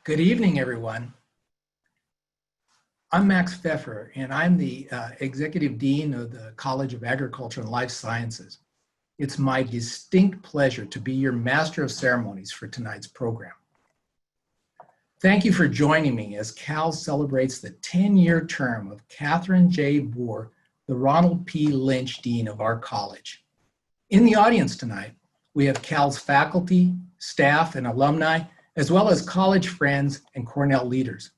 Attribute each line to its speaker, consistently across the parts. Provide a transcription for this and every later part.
Speaker 1: Good evening, everyone. I'm Max Pfeffer, and I'm the Executive Dean of the College of Agriculture and Life Sciences. It's my distinct pleasure to be your Master of Ceremonies for tonight's program. Thank you for joining me as Cal celebrates the 10-year term of Kathryn J. Boor, the Ronald P. Lynch Dean of our college. In the audience tonight, we have Cal's faculty, staff, and alumni, as well as college friends and Cornell leaders.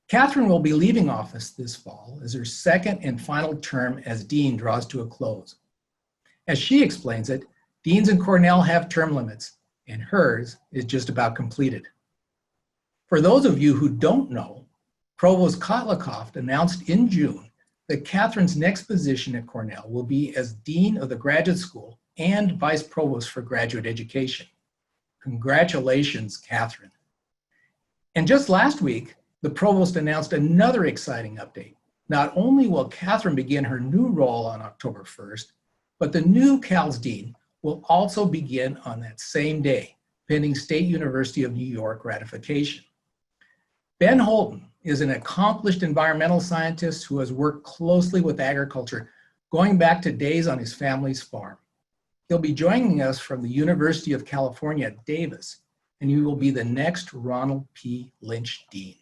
Speaker 1: Kathryn will be leaving office this fall as her second and final term as dean draws to a close. As she explains it, deans in Cornell have term limits, and hers is just about completed. For those of you who don't know, Provost Kotlikoff announced in June that Kathryn's next position at Cornell will be as Dean of the Graduate School and Vice Provost for Graduate Education. Congratulations, Kathryn. And just last week, the Provost announced another exciting update. Not only will Kathryn begin her new role on October 1st, but the new Cal's Dean will also begin on that same day, pending State University of New York ratification. Ben Holden is an accomplished environmental scientist who has worked closely with agriculture going back to days on his family's farm. He'll be joining us from the University of California at Davis, and he will be the next Ronald P. Lynch Dean.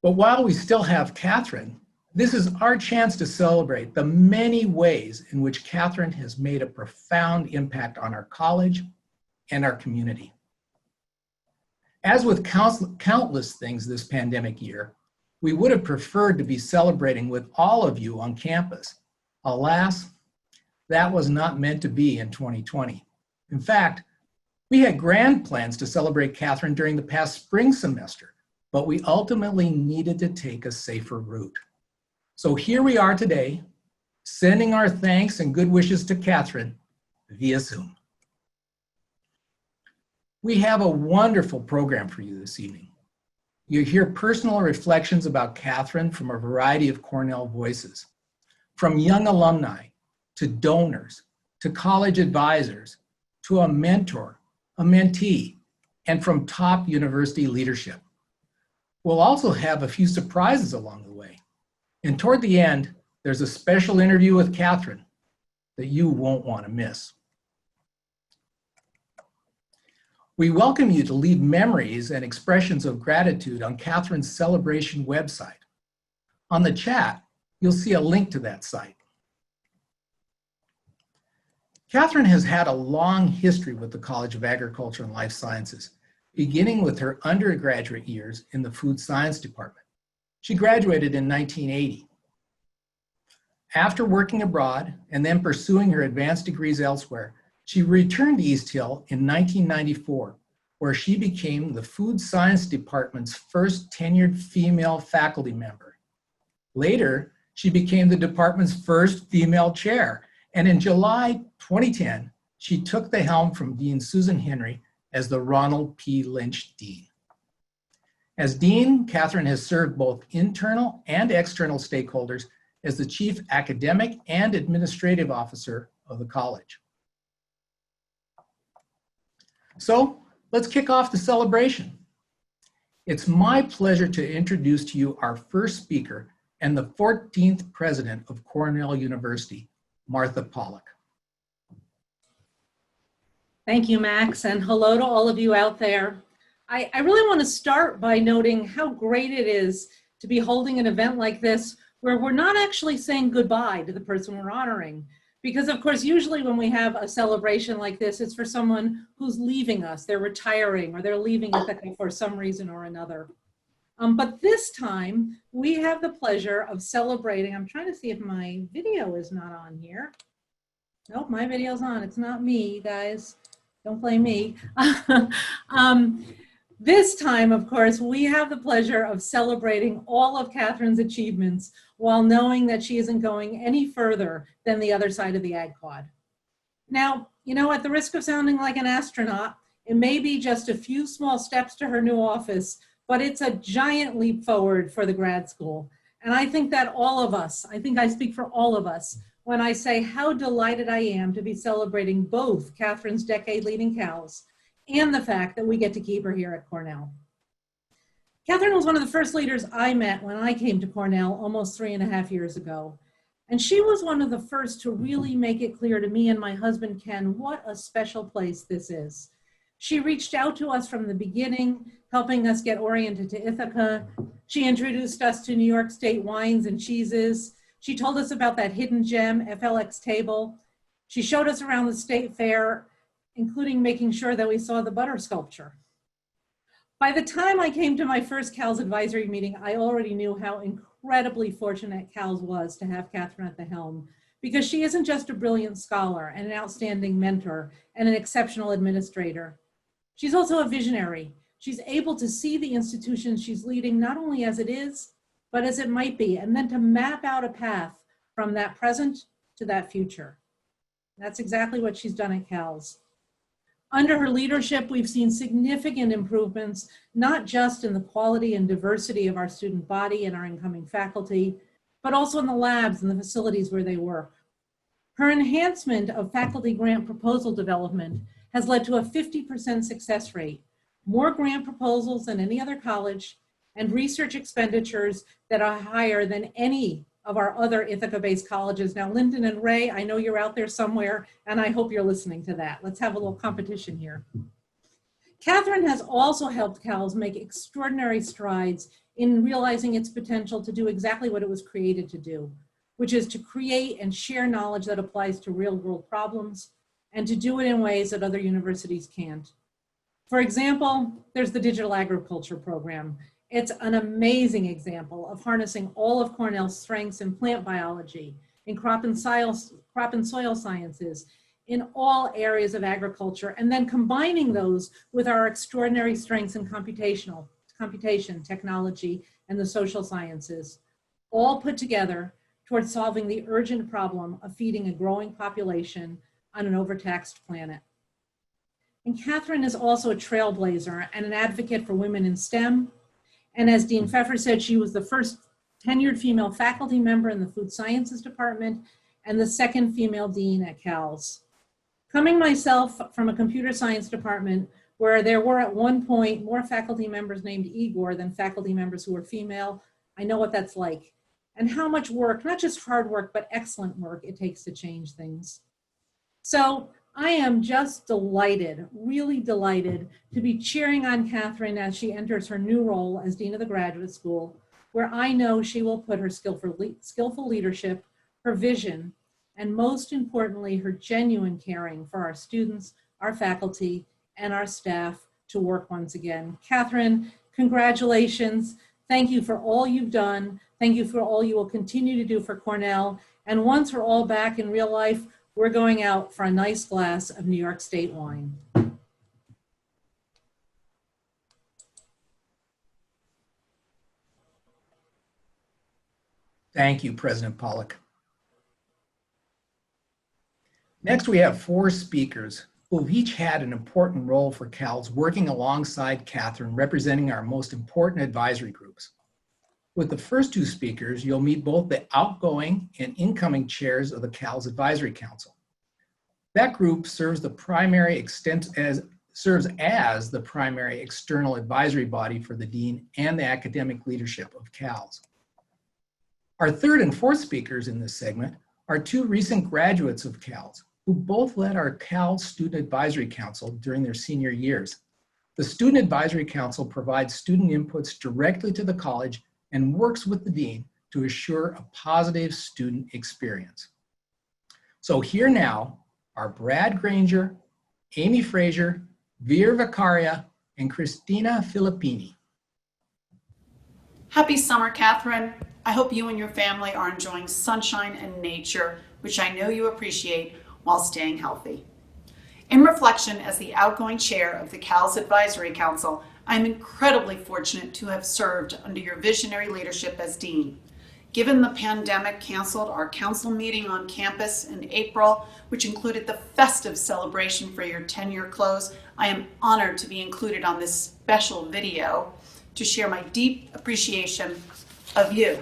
Speaker 1: But while we still have Kathryn, this is our chance to celebrate the many ways in which Kathryn has made a profound impact on our college and our community. As with countless things this pandemic year, we would have preferred to be celebrating with all of you on campus. Alas, that was not meant to be in 2020. In fact, we had grand plans to celebrate Kathryn during the past spring semester, but we ultimately needed to take a safer route. So here we are today, sending our thanks and good wishes to Kathryn via Zoom. We have a wonderful program for you this evening. You'll hear personal reflections about Kathryn from a variety of Cornell voices, from young alumni, to donors, to college advisors, to a mentor, a mentee, and from top university leadership. We'll also have a few surprises along the way. And toward the end, there's a special interview with Kathryn that you won't want to miss. We welcome you to leave memories and expressions of gratitude on Kathryn's celebration website. On the chat, you'll see a link to that site. Kathryn has had a long history with the College of Agriculture and Life Sciences, beginning with her undergraduate years in the Food Science Department. She graduated in 1980. After working abroad and then pursuing her advanced degrees elsewhere, she returned to East Hill in 1994, where she became the Food Science Department's first tenured female faculty member. Later, she became the department's first female chair, and in July 2010, she took the helm from Dean Susan Henry as the Ronald P. Lynch Dean. As Dean, Kathryn has served both internal and external stakeholders as the Chief Academic and Administrative Officer of the college. So let's kick off the celebration. It's my pleasure to introduce to you our first speaker and the 14th president of Cornell University, Martha Pollock.
Speaker 2: Thank you, Max, and hello to all of you out there. I really want to start by noting how great it is to be holding an event like this where we're not actually saying goodbye to the person we're honoring. Because of course, usually when we have a celebration like this, it's for someone who's leaving us, they're retiring or they're leaving Ithaca for some reason or another. But this time we have the pleasure of celebrating. I'm trying to see if my video is not on here. Nope, my video's on. It's not me, guys. Don't blame me. This time, of course, we have the pleasure of celebrating all of Kathryn's achievements while knowing that she isn't going any further than the other side of the Ag Quad. Now, you know, at the risk of sounding like an astronaut, it may be just a few small steps to her new office, but it's a giant leap forward for the grad school. And I think that all of us, I think I speak for all of us, when I say how delighted I am to be celebrating both Kathryn's decade leading cows and the fact that we get to keep her here at Cornell. Kathryn was one of the first leaders I met when I came to Cornell almost 3.5 years ago. And she was one of the first to really make it clear to me and my husband, Ken, what a special place this is. She reached out to us from the beginning, helping us get oriented to Ithaca. She introduced us to New York State wines and cheeses. She told us about that hidden gem, FLX table. She showed us around the state fair, including making sure that we saw the butter sculpture. By the time I came to my first CALS advisory meeting, I already knew how incredibly fortunate CALS was to have Kathryn at the helm, because she isn't just a brilliant scholar and an outstanding mentor and an exceptional administrator. She's also a visionary. She's able to see the institution she's leading not only as it is, but as it might be, and then to map out a path from that present to that future. That's exactly what she's done at CALS. Under her leadership, we've seen significant improvements, not just in the quality and diversity of our student body and our incoming faculty, but also in the labs and the facilities where they work. Her enhancement of faculty grant proposal development has led to a 50% success rate, more grant proposals than any other college, and research expenditures that are higher than any of our other Ithaca-based colleges. Now, Lyndon and Ray, I know you're out there somewhere, and I hope you're listening to that. Let's have a little competition here. Kathryn has also helped CALS make extraordinary strides in realizing its potential to do exactly what it was created to do, which is to create and share knowledge that applies to real-world problems, and to do it in ways that other universities can't. For example, there's the Digital Agriculture Program. It's an amazing example of harnessing all of Cornell's strengths in plant biology, in crop and soil sciences, in all areas of agriculture, and then combining those with our extraordinary strengths in computation, technology, and the social sciences, all put together towards solving the urgent problem of feeding a growing population on an overtaxed planet. And Kathryn is also a trailblazer and an advocate for women in STEM. And as Dean Pfeffer said, she was the first tenured female faculty member in the Food Sciences Department and the second female dean at CALS. Coming myself from a computer science department where there were at one point more faculty members named Igor than faculty members who were female, I know what that's like and how much work, not just hard work, but excellent work it takes to change things. So I am just delighted, really delighted to be cheering on Kathryn as she enters her new role as Dean of the Graduate School, where I know she will put her skillful leadership, her vision, and most importantly, her genuine caring for our students, our faculty, and our staff to work once again. Kathryn, congratulations. Thank you for all you've done. Thank you for all you will continue to do for Cornell. And once we're all back in real life, we're going out for a nice glass of New York State wine.
Speaker 1: Thank you, President Pollock. Next, we have 4 speakers who have each had an important role for CALS, working alongside Kathryn, representing our most important advisory groups. With the first 2 speakers, you'll meet both the outgoing and incoming chairs of the CALS Advisory Council. That group serves as the primary external advisory body for the dean and the academic leadership of CALS. Our third and fourth speakers in this segment are 2 recent graduates of CALS who both led our CALS Student Advisory Council during their senior years. The Student Advisory Council provides student inputs directly to the college and works with the dean to assure a positive student experience. So here now are Brad Grainger, Amy Fraser, Veer Vekaria, and Kristina Filippini.
Speaker 3: Happy summer, Kathryn. I hope you and your family are enjoying sunshine and nature, which I know you appreciate, while staying healthy. In reflection, as the outgoing chair of the CALS Advisory Council, I'm incredibly fortunate to have served under your visionary leadership as dean. Given the pandemic canceled our council meeting on campus in April, which included the festive celebration for your tenure close, I am honored to be included on this special video to share my deep appreciation of you.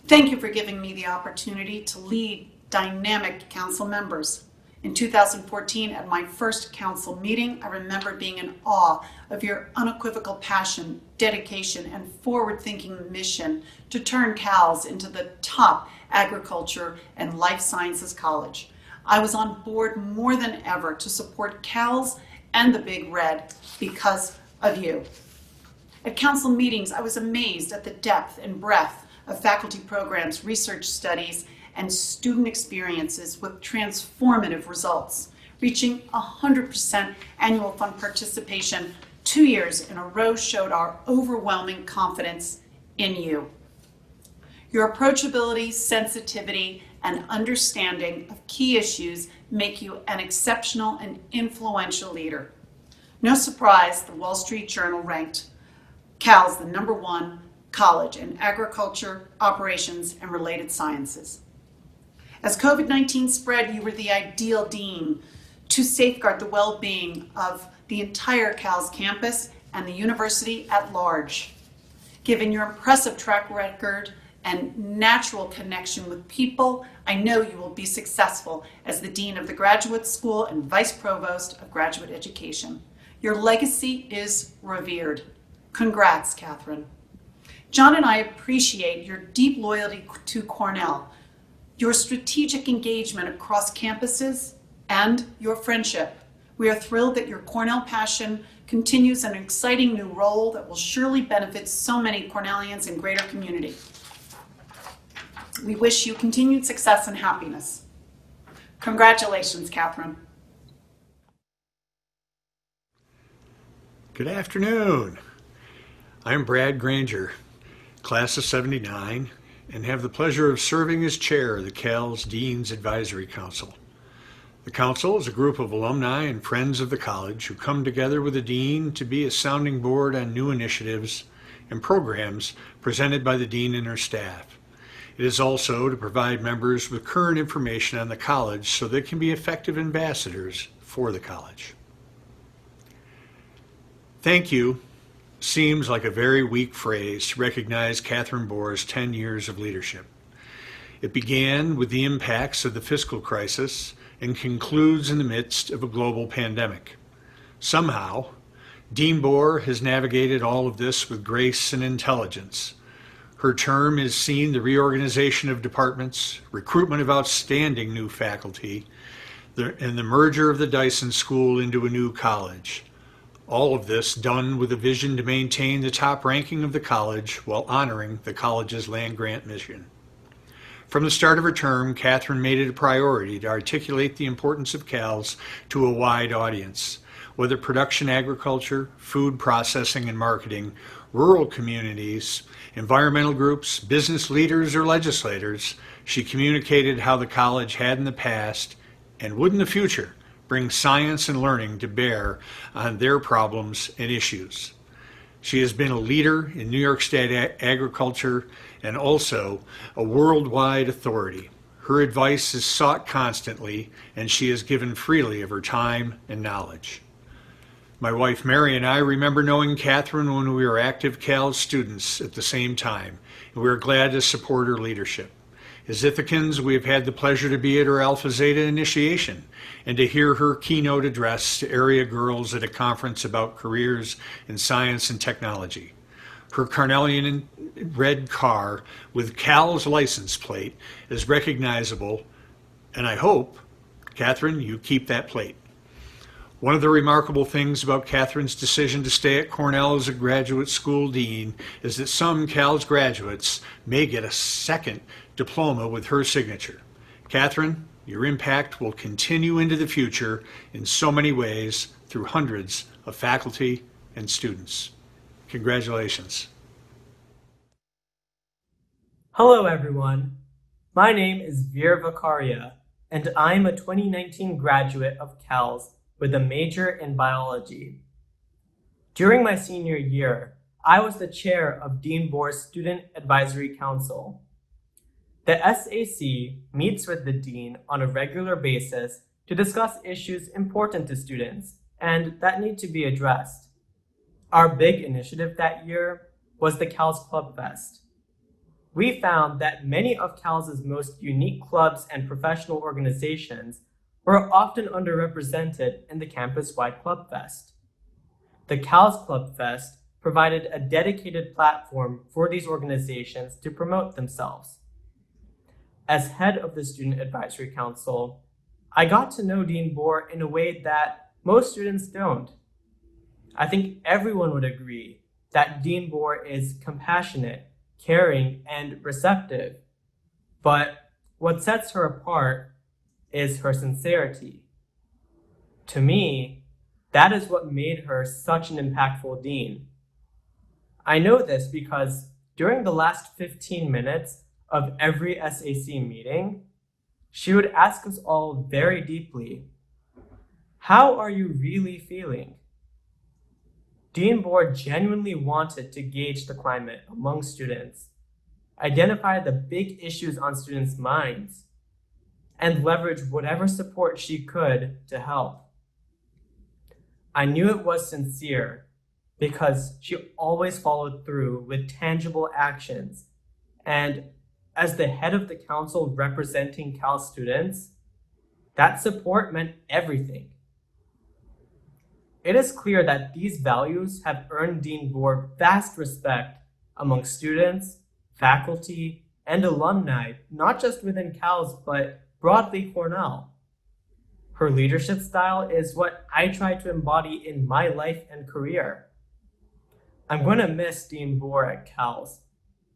Speaker 3: Thank you for giving me the opportunity to lead dynamic council members. In 2014, at my first council meeting, I remember being in awe of your unequivocal passion, dedication, and forward-thinking mission to turn CALS into the top agriculture and life sciences college. I was on board more than ever to support CALS and the Big Red because of you. At council meetings, I was amazed at the depth and breadth of faculty programs, research studies, and student experiences with transformative results, reaching 100% annual fund participation 2 years in a row showed our overwhelming confidence in you. Your approachability, sensitivity, and understanding of key issues make you an exceptional and influential leader. No surprise, the Wall Street Journal ranked CALS the #1 college in agriculture, operations, and related sciences. As COVID-19 spread, you were the ideal dean to safeguard the well-being of the entire CALS campus and the university at large. Given your impressive track record and natural connection with people, I know you will be successful as the Dean of the Graduate School and Vice Provost of Graduate Education. Your legacy is revered. Congrats, Kathryn. John and I appreciate your deep loyalty to Cornell, your strategic engagement across campuses, and your friendship. We are thrilled that your Cornell passion continues an exciting new role that will surely benefit so many Cornellians and greater community. We wish you continued success and happiness. Congratulations, Kathryn.
Speaker 4: Good afternoon. I'm Brad Grainger, class of '79, and have the pleasure of serving as chair of the CALS Dean's Advisory Council. The council is a group of alumni and friends of the college who come together with the dean to be a sounding board on new initiatives and programs presented by the dean and her staff. It is also to provide members with current information on the college so they can be effective ambassadors for the college. Thank you seems like a very weak phrase to recognize Kathryn Boor's 10 years of leadership. It began with the impacts of the fiscal crisis and concludes in the midst of a global pandemic. Somehow, Dean Boor has navigated all of this with grace and intelligence. Her term has seen the reorganization of departments, recruitment of outstanding new faculty, and the merger of the Dyson School into a new college. All of this done with a vision to maintain the top ranking of the college while honoring the college's land-grant mission. From the start of her term, Kathryn made it a priority to articulate the importance of CALS to a wide audience. Whether production agriculture, food processing and marketing, rural communities, environmental groups, business leaders, or legislators, she communicated how the college had in the past and would in the future bring science and learning to bear on their problems and issues. She has been a leader in New York State agriculture and also a worldwide authority. Her advice is sought constantly, and she has given freely of her time and knowledge. My wife Mary and I remember knowing Kathryn when we were active CALS students at the same time, and we are glad to support her leadership. As Ithacans, we have had the pleasure to be at her Alpha Zeta initiation and to hear her keynote address to area girls at a conference about careers in science and technology. Her Cornellian red car with CAL's license plate is recognizable, and I hope, Kathryn, you keep that plate. One of the remarkable things about Kathryn's decision to stay at Cornell as a graduate school dean is that some CALS graduates may get a second diploma with her signature. Kathryn, your impact will continue into the future in so many ways through hundreds of faculty and students. Congratulations.
Speaker 5: Hello everyone, my name is Veer Vekaria and I'm a 2019 graduate of CALS with a major in biology. During my senior year, I was the chair of Dean Boor's Student Advisory Council. The SAC meets with the dean on a regular basis to discuss issues important to students and that need to be addressed. Our big initiative that year was the CALS Club Fest. We found that many of CALS's most unique clubs and professional organizations were often underrepresented in the campus-wide Club Fest. The CALS Club Fest provided a dedicated platform for these organizations to promote themselves. As head of the Student Advisory Council, I got to know Dean Boor in a way that most students don't. I think everyone would agree that Dean Boor is compassionate, caring, and receptive. But what sets her apart is her sincerity. To me, that is what made her such an impactful dean. I know this because during the last 15 minutes of every SAC meeting, she would ask us all very deeply, how are you really feeling? Dean Boor genuinely wanted to gauge the climate among students, identify the big issues on students' minds, and leverage whatever support she could to help. I knew it was sincere because she always followed through with tangible actions. And as the head of the council representing Cal students, that support meant everything. It is clear that these values have earned Dean Boor vast respect among students, faculty, and alumni, not just within CALS, but broadly Cornell. Her leadership style is what I try to embody in my life and career. I'm going to miss Dean Boor at CALS,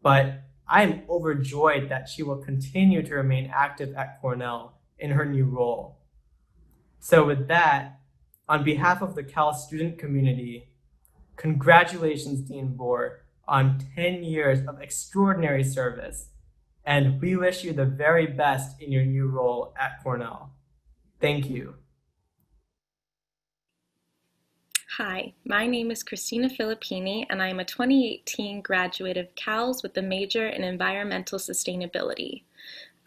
Speaker 5: but I'm overjoyed that she will continue to remain active at Cornell in her new role. So with that, on behalf of the Cal student community, congratulations, Dean Boor, on 10 years of extraordinary service, and we wish you the very best in your new role at Cornell. Thank you.
Speaker 6: Hi, my name is Kristina Filippini, and I am a 2018 graduate of CALS with a major in environmental sustainability.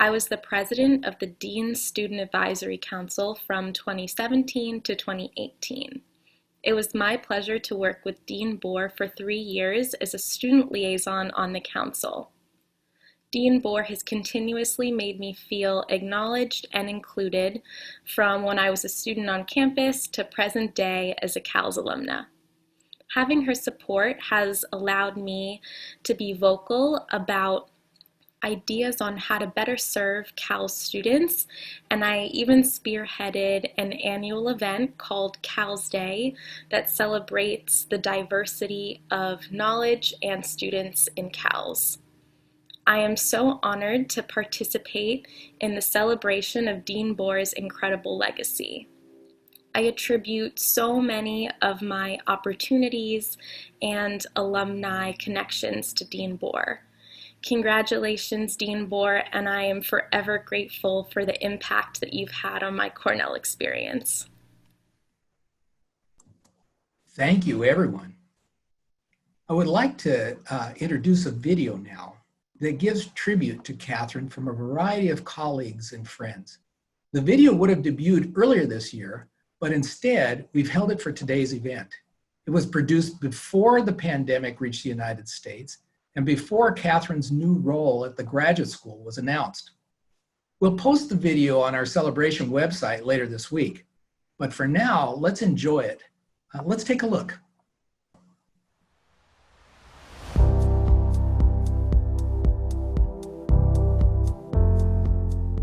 Speaker 6: I was the president of the Dean's Student Advisory Council from 2017 to 2018. It was my pleasure to work with Dean Boor for 3 years as a student liaison on the council. Dean Boor has continuously made me feel acknowledged and included from when I was a student on campus to present day as a CALS alumna. Having her support has allowed me to be vocal about ideas on how to better serve CALS students, and I even spearheaded an annual event called CALS Day that celebrates the diversity of knowledge and students in CALS. I am so honored to participate in the celebration of Dean Boor's incredible legacy. I attribute so many of my opportunities and alumni connections to Dean Boor. Congratulations, Dean Boor, and I am forever grateful for the impact that you've had on my Cornell experience.
Speaker 1: Thank you, everyone. I would like to introduce a video now that gives tribute to Kathryn from a variety of colleagues and friends. The video would have debuted earlier this year, but instead we've held it for today's event. It was produced before the pandemic reached the United States and before Kathryn's new role at the graduate school was announced. We'll post the video on our celebration website later this week, but for now, let's enjoy it. Let's take a look.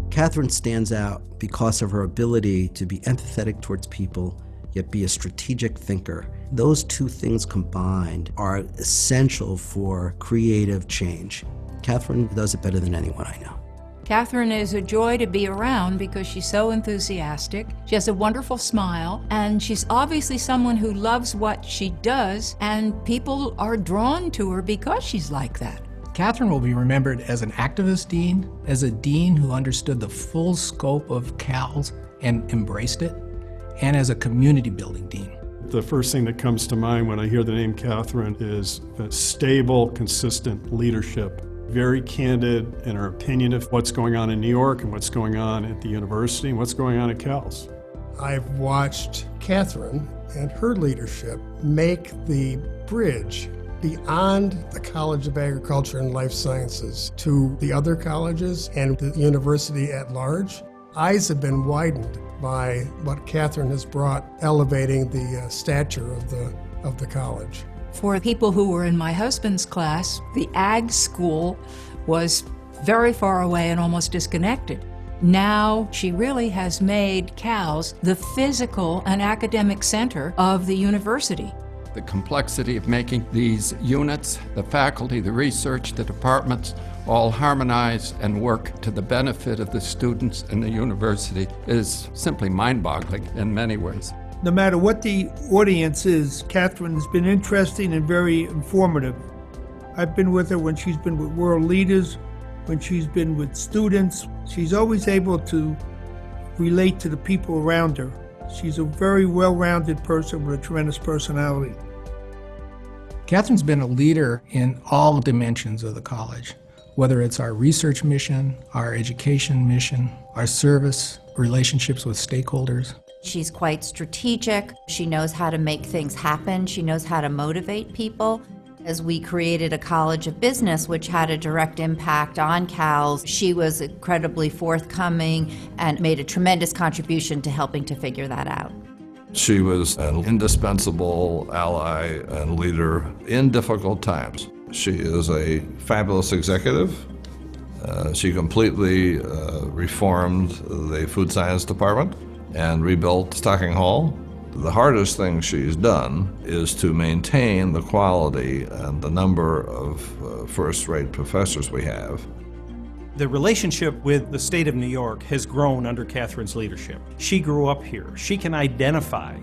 Speaker 7: Kathryn stands out because of her ability to be empathetic towards people, yet be a strategic thinker. Those two things combined are essential for creative change. Kathryn does it better than anyone I know.
Speaker 8: Kathryn is a joy to be around because she's so enthusiastic. She has a wonderful smile, and she's obviously someone who loves what she does, and people are drawn to her because she's like that.
Speaker 1: Kathryn will be remembered as an activist dean, as a dean who understood the full scope of CALS and embraced it, and as a community building dean.
Speaker 9: The first thing that comes to mind when I hear the name Kathryn is stable, consistent leadership. Very candid in her opinion of what's going on in New York and what's going on at the university and what's going on at CALS.
Speaker 10: I've watched Kathryn and her leadership make the bridge beyond the College of Agriculture and Life Sciences to the other colleges and the university at large. eyes have been widened by what Kathryn has brought, elevating the stature of the college.
Speaker 8: For people who were in my husband's class, the ag school was very far away and almost disconnected. Now she really has made CALS the physical and academic center of the university.
Speaker 11: The complexity of making these units, the faculty, the research, the departments, all harmonize and work to the benefit of the students and the university is simply mind-boggling in many ways.
Speaker 12: No matter what the audience is, Kathryn has been interesting and very informative. I've been with her when she's been with world leaders, when she's been with students. She's always able to relate to the people around her. She's a very well-rounded person with a tremendous personality.
Speaker 1: Kathryn's been a leader in all dimensions of the college, whether it's our research mission, our education mission, our service, relationships with stakeholders.
Speaker 13: She's quite strategic. She knows how to make things happen. She knows how to motivate people. As we created a college of business, which had a direct impact on CALS, she was incredibly forthcoming and made a tremendous contribution to helping to figure that out.
Speaker 14: She was an indispensable ally and leader in difficult times. She is a fabulous executive. She completely reformed the food science department and rebuilt Stocking Hall. The hardest thing she's done is to maintain the quality and the number of first-rate professors we have.
Speaker 15: The relationship with the state of New York has grown under Kathryn's leadership. She grew up here. She can identify.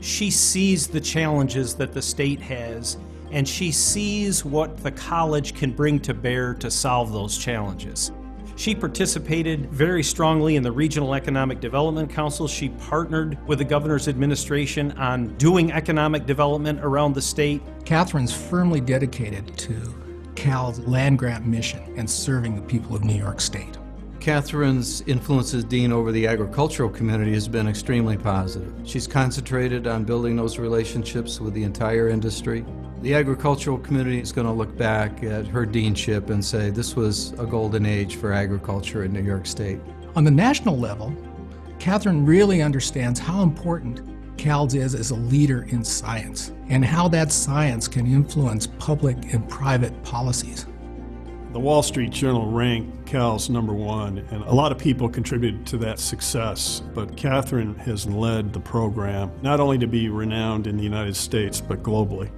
Speaker 15: She sees the challenges that the state has, and she sees what the college can bring to bear to solve those challenges. She participated very strongly in the Regional Economic Development Council. She partnered with the governor's administration on doing economic development around the state.
Speaker 1: Kathryn's firmly dedicated to CAL's land-grant mission and serving the people of New York State.
Speaker 16: Kathryn's influence as dean over the agricultural community has been extremely positive. She's concentrated on building those relationships with the entire industry. The agricultural community is going to look back at her deanship and say this was a golden age for agriculture in New York State.
Speaker 1: On the national level, Kathryn really understands how important CALS is as a leader in science and how that science can influence public and private policies.
Speaker 9: The Wall Street Journal ranked CALS #1, and a lot of people contributed to that success, but Kathryn has led the program not only to be renowned in the United States, but globally.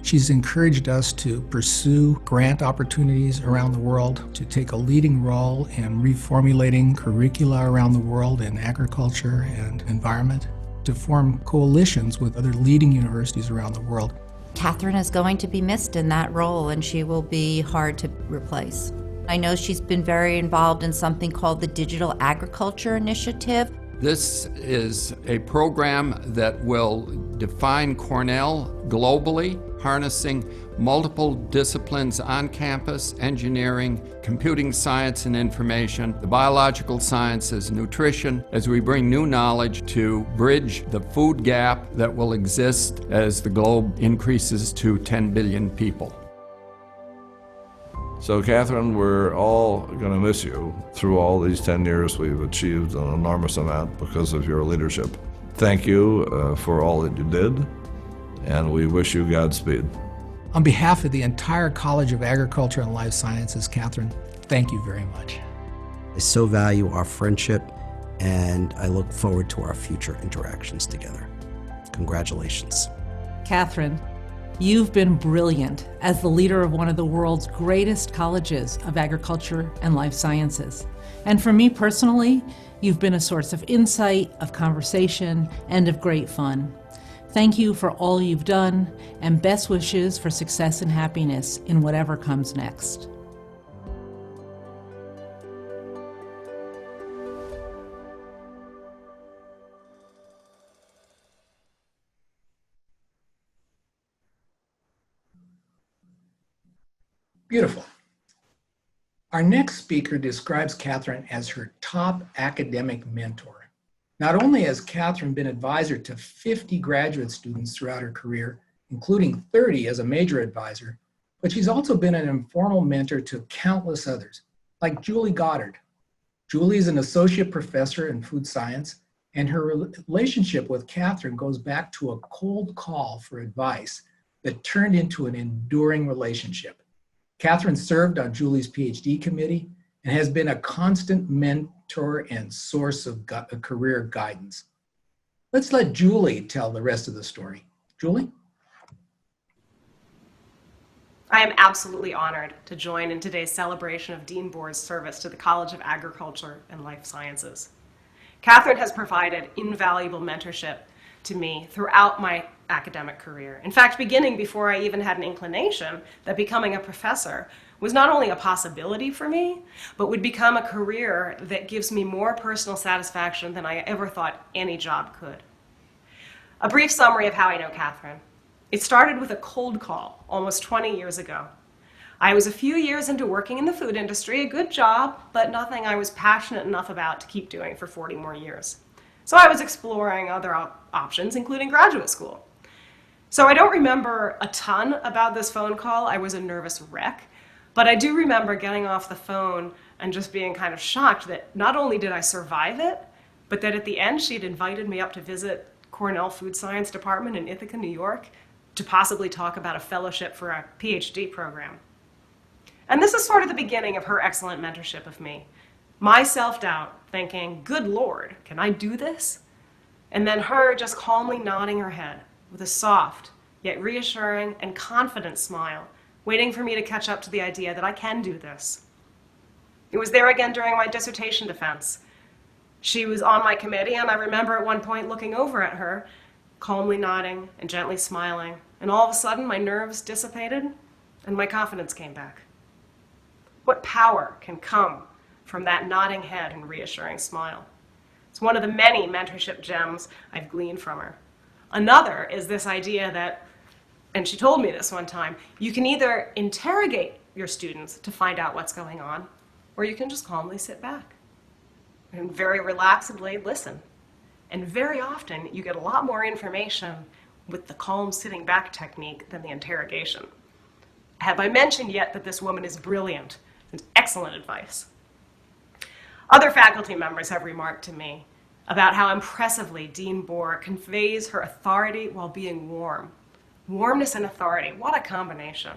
Speaker 1: She's encouraged us to pursue grant opportunities around the world, to take a leading role in reformulating curricula around the world in agriculture and environment, to form coalitions with other leading universities around the world.
Speaker 13: Kathryn is going to be missed in that role, and she will be hard to replace. I know she's been very involved in something called the Digital Agriculture Initiative.
Speaker 11: This is a program that will define Cornell globally, harnessing multiple disciplines on campus: engineering, computing science and information, the biological sciences, nutrition, as we bring new knowledge to bridge the food gap that will exist as the globe increases to 10 billion people.
Speaker 14: So Kathryn, we're all going to miss you. Through all these 10 years, we've achieved an enormous amount because of your leadership. Thank you for all that you did, and we wish you Godspeed.
Speaker 1: On behalf of the entire College of Agriculture and Life Sciences, Kathryn, thank you very much.
Speaker 7: I so value our friendship, and I look forward to our future interactions together. Congratulations.
Speaker 2: Kathryn, you've been brilliant as the leader of one of the world's greatest colleges of agriculture and life sciences. And for me personally, you've been a source of insight, of conversation, and of great fun. Thank you for all you've done, and best wishes for success and happiness in whatever comes next.
Speaker 1: Beautiful. Our next speaker describes Kathryn as her top academic mentor. Not only has Kathryn been advisor to 50 graduate students throughout her career, including 30 as a major advisor, but she's also been an informal mentor to countless others, like Julie Goddard, Julie is an associate professor in food science, and her relationship with Kathryn goes back to a cold call for advice that turned into an enduring relationship. Kathryn served on Julie's Ph.D. committee and has been a constant mentor and source of career guidance. Let's let Julie tell the rest of the story. Julie?
Speaker 17: I am absolutely honored to join in today's celebration of Dean Boor's service to the College of Agriculture and Life Sciences. Kathryn has provided invaluable mentorship to me throughout my academic career. In fact, beginning before I even had an inclination that becoming a professor was not only a possibility for me, but would become a career that gives me more personal satisfaction than I ever thought any job could. A brief summary of how I know Kathryn. It started with a cold call almost 20 years ago. I was a few years into working in the food industry, a good job, but nothing I was passionate enough about to keep doing for 40 more years. So I was exploring other options, including graduate school. So I don't remember a ton about this phone call. I was a nervous wreck, but I do remember getting off the phone and just being kind of shocked that not only did I survive it, but that at the end she'd invited me up to visit Cornell Food Science Department in Ithaca, New York, to possibly talk about a fellowship for a Ph.D. program. And this is sort of the beginning of her excellent mentorship of me. My self-doubt, thinking, good Lord, can I do this? And then her just calmly nodding her head with a soft, yet reassuring and confident smile, waiting for me to catch up to the idea that I can do this. It was there again during my dissertation defense. She was on my committee, and I remember at one point looking over at her, calmly nodding and gently smiling, and all of a sudden my nerves dissipated and my confidence came back. What power can come from that nodding head and reassuring smile? It's one of the many mentorship gems I've gleaned from her. Another is this idea that, and she told me this one time, you can either interrogate your students to find out what's going on, or you can just calmly sit back and very relaxedly listen. And very often, you get a lot more information with the calm sitting back technique than the interrogation. Have I mentioned yet that this woman is brilliant and excellent advice? Other faculty members have remarked to me about how impressively Dean Boor conveys her authority while being warm. Warmness and authority, what a combination.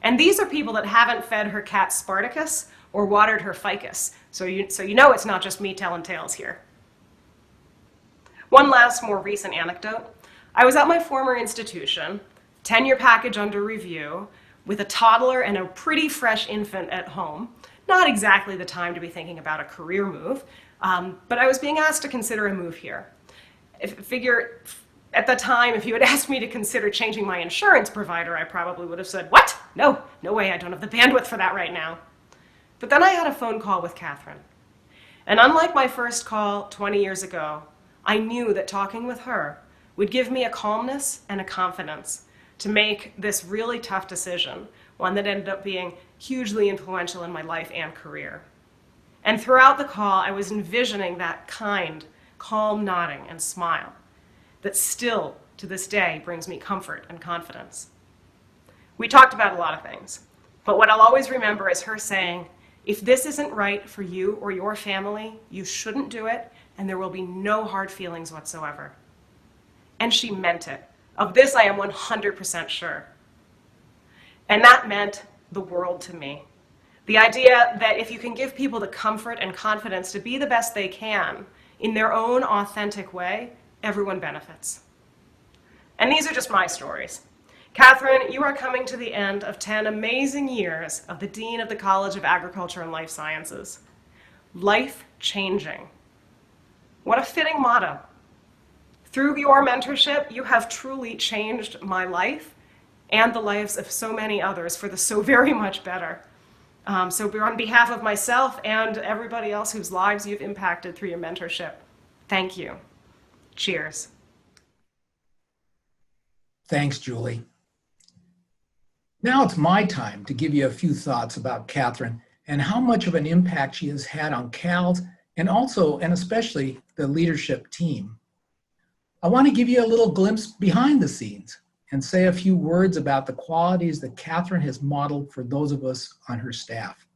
Speaker 17: And these are people that haven't fed her cat Spartacus or watered her ficus, so you know it's not just me telling tales here. One last, more recent anecdote. I was at my former institution, tenure package under review, with a toddler and a pretty fresh infant at home. Not exactly the time to be thinking about a career move, but I was being asked to consider a move here. Figure, at the time, if you had asked me to consider changing my insurance provider, I probably would have said, what? No way, I don't have the bandwidth for that right now. But then I had a phone call with Kathryn. And unlike my first call 20 years ago, I knew that talking with her would give me a calmness and a confidence to make this really tough decision, one that ended up being hugely influential in my life and career. And throughout the call, I was envisioning that kind, calm nodding and smile that still, to this day, brings me comfort and confidence. We talked about a lot of things, but what I'll always remember is her saying, if this isn't right for you or your family, you shouldn't do it, and there will be no hard feelings whatsoever. And she meant it. Of this, I am 100% sure. And that meant the world to me. The idea that if you can give people the comfort and confidence to be the best they can in their own authentic way, everyone benefits. And these are just my stories. Kathryn, you are coming to the end of 10 amazing years of the Dean of the College of Agriculture and Life Sciences. Life-changing. What a fitting motto. Through your mentorship, you have truly changed my life and the lives of so many others for the so very much better. So on behalf of myself and everybody else whose lives you've impacted through your mentorship, thank you. Cheers.
Speaker 1: Thanks, Julie. Now it's my time to give you a few thoughts about Kathryn and how much of an impact she has had on CALS and also, and especially, the leadership team. I want to give you a little glimpse behind the scenes and say a few words about the qualities that Kathryn has modeled for those of us on her staff.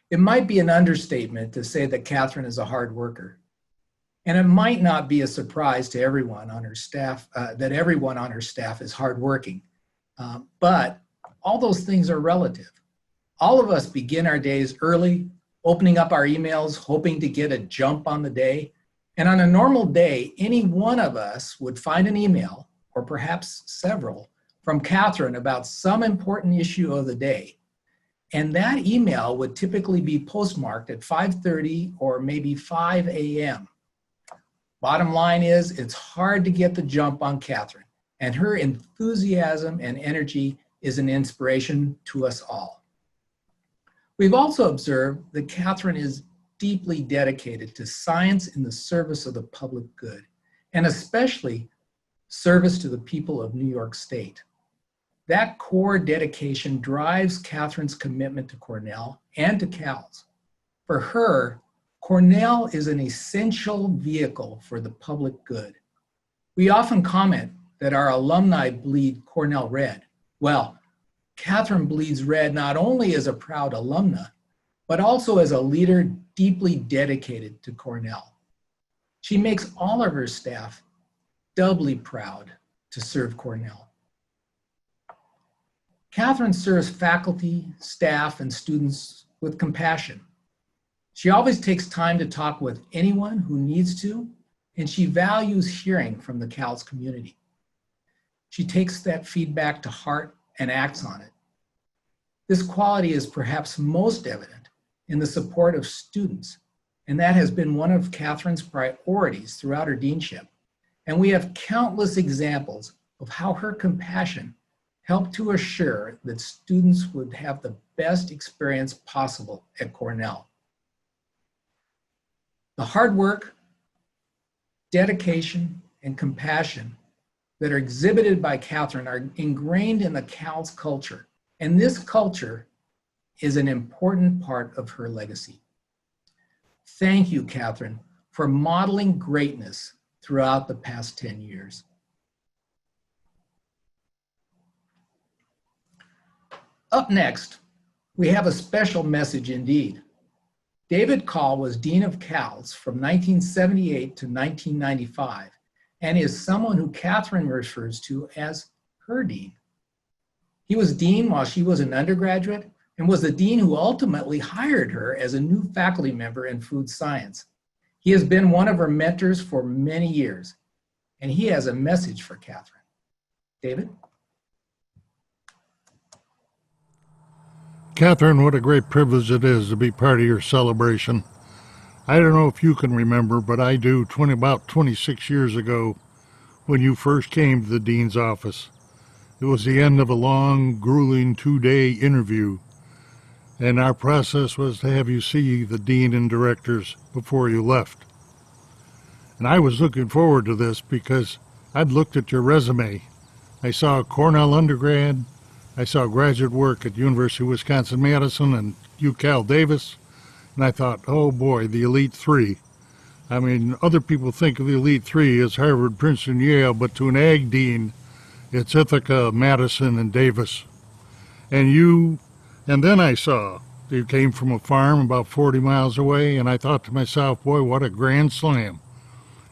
Speaker 1: It might be an understatement to say that Kathryn is a hard worker. And it might not be a surprise to everyone on her staff that everyone on her staff is hardworking. But all those things are relative. All of us begin our days early, opening up our emails, hoping to get a jump on the day. And on a normal day, any one of us would find an email, or perhaps several, from Kathryn about some important issue of the day. And that email would typically be postmarked at 5:30 or maybe 5 a.m. Bottom line is, it's hard to get the jump on Kathryn, and her enthusiasm and energy is an inspiration to us all. We've also observed that Kathryn is deeply dedicated to science in the service of the public good, and especially service to the people of New York State. That core dedication drives Kathryn's commitment to Cornell and to CALS. For her, Cornell is an essential vehicle for the public good. We often comment that our alumni bleed Cornell red. Well, Kathryn bleeds red not only as a proud alumna, but also as a leader deeply dedicated to Cornell. She makes all of her staff doubly proud to serve Cornell. Kathryn serves faculty, staff, and students with compassion. She always takes time to talk with anyone who needs to, and she values hearing from the CALS community. She takes that feedback to heart and acts on it. This quality is perhaps most evident in the support of students, and that has been one of Kathryn's priorities throughout her deanship. And we have countless examples of how her compassion helped to assure that students would have the best experience possible at Cornell. The hard work, dedication, and compassion that are exhibited by Kathryn are ingrained in the CALS culture, and this culture is an important part of her legacy. Thank you, Kathryn, for modeling greatness throughout the past 10 years. Up next, we have a special message indeed. David Call was Dean of CALS from 1978 to 1995 and is someone who Kathryn refers to as her dean. He was dean while she was an undergraduate and was the dean who ultimately hired her as a new faculty member in food science. He has been one of her mentors for many years, and he has a message for Kathryn. David?
Speaker 18: Kathryn, what a great privilege it is to be part of your celebration. I don't know if you can remember, but I do, about 26 years ago, when you first came to the dean's office. It was the end of a long, grueling 2-day interview, and our process was to have you see the dean and directors before you left. And I was looking forward to this because I'd looked at your resume. I saw a Cornell undergrad, I saw graduate work at University of Wisconsin-Madison and UCal Davis, and I thought, oh boy, the Elite Three. I mean, other people think of the Elite Three as Harvard, Princeton, Yale, but to an ag dean, it's Ithaca, Madison, and Davis. And then I saw you came from a farm about 40 miles away, and I thought to myself, boy, what a grand slam.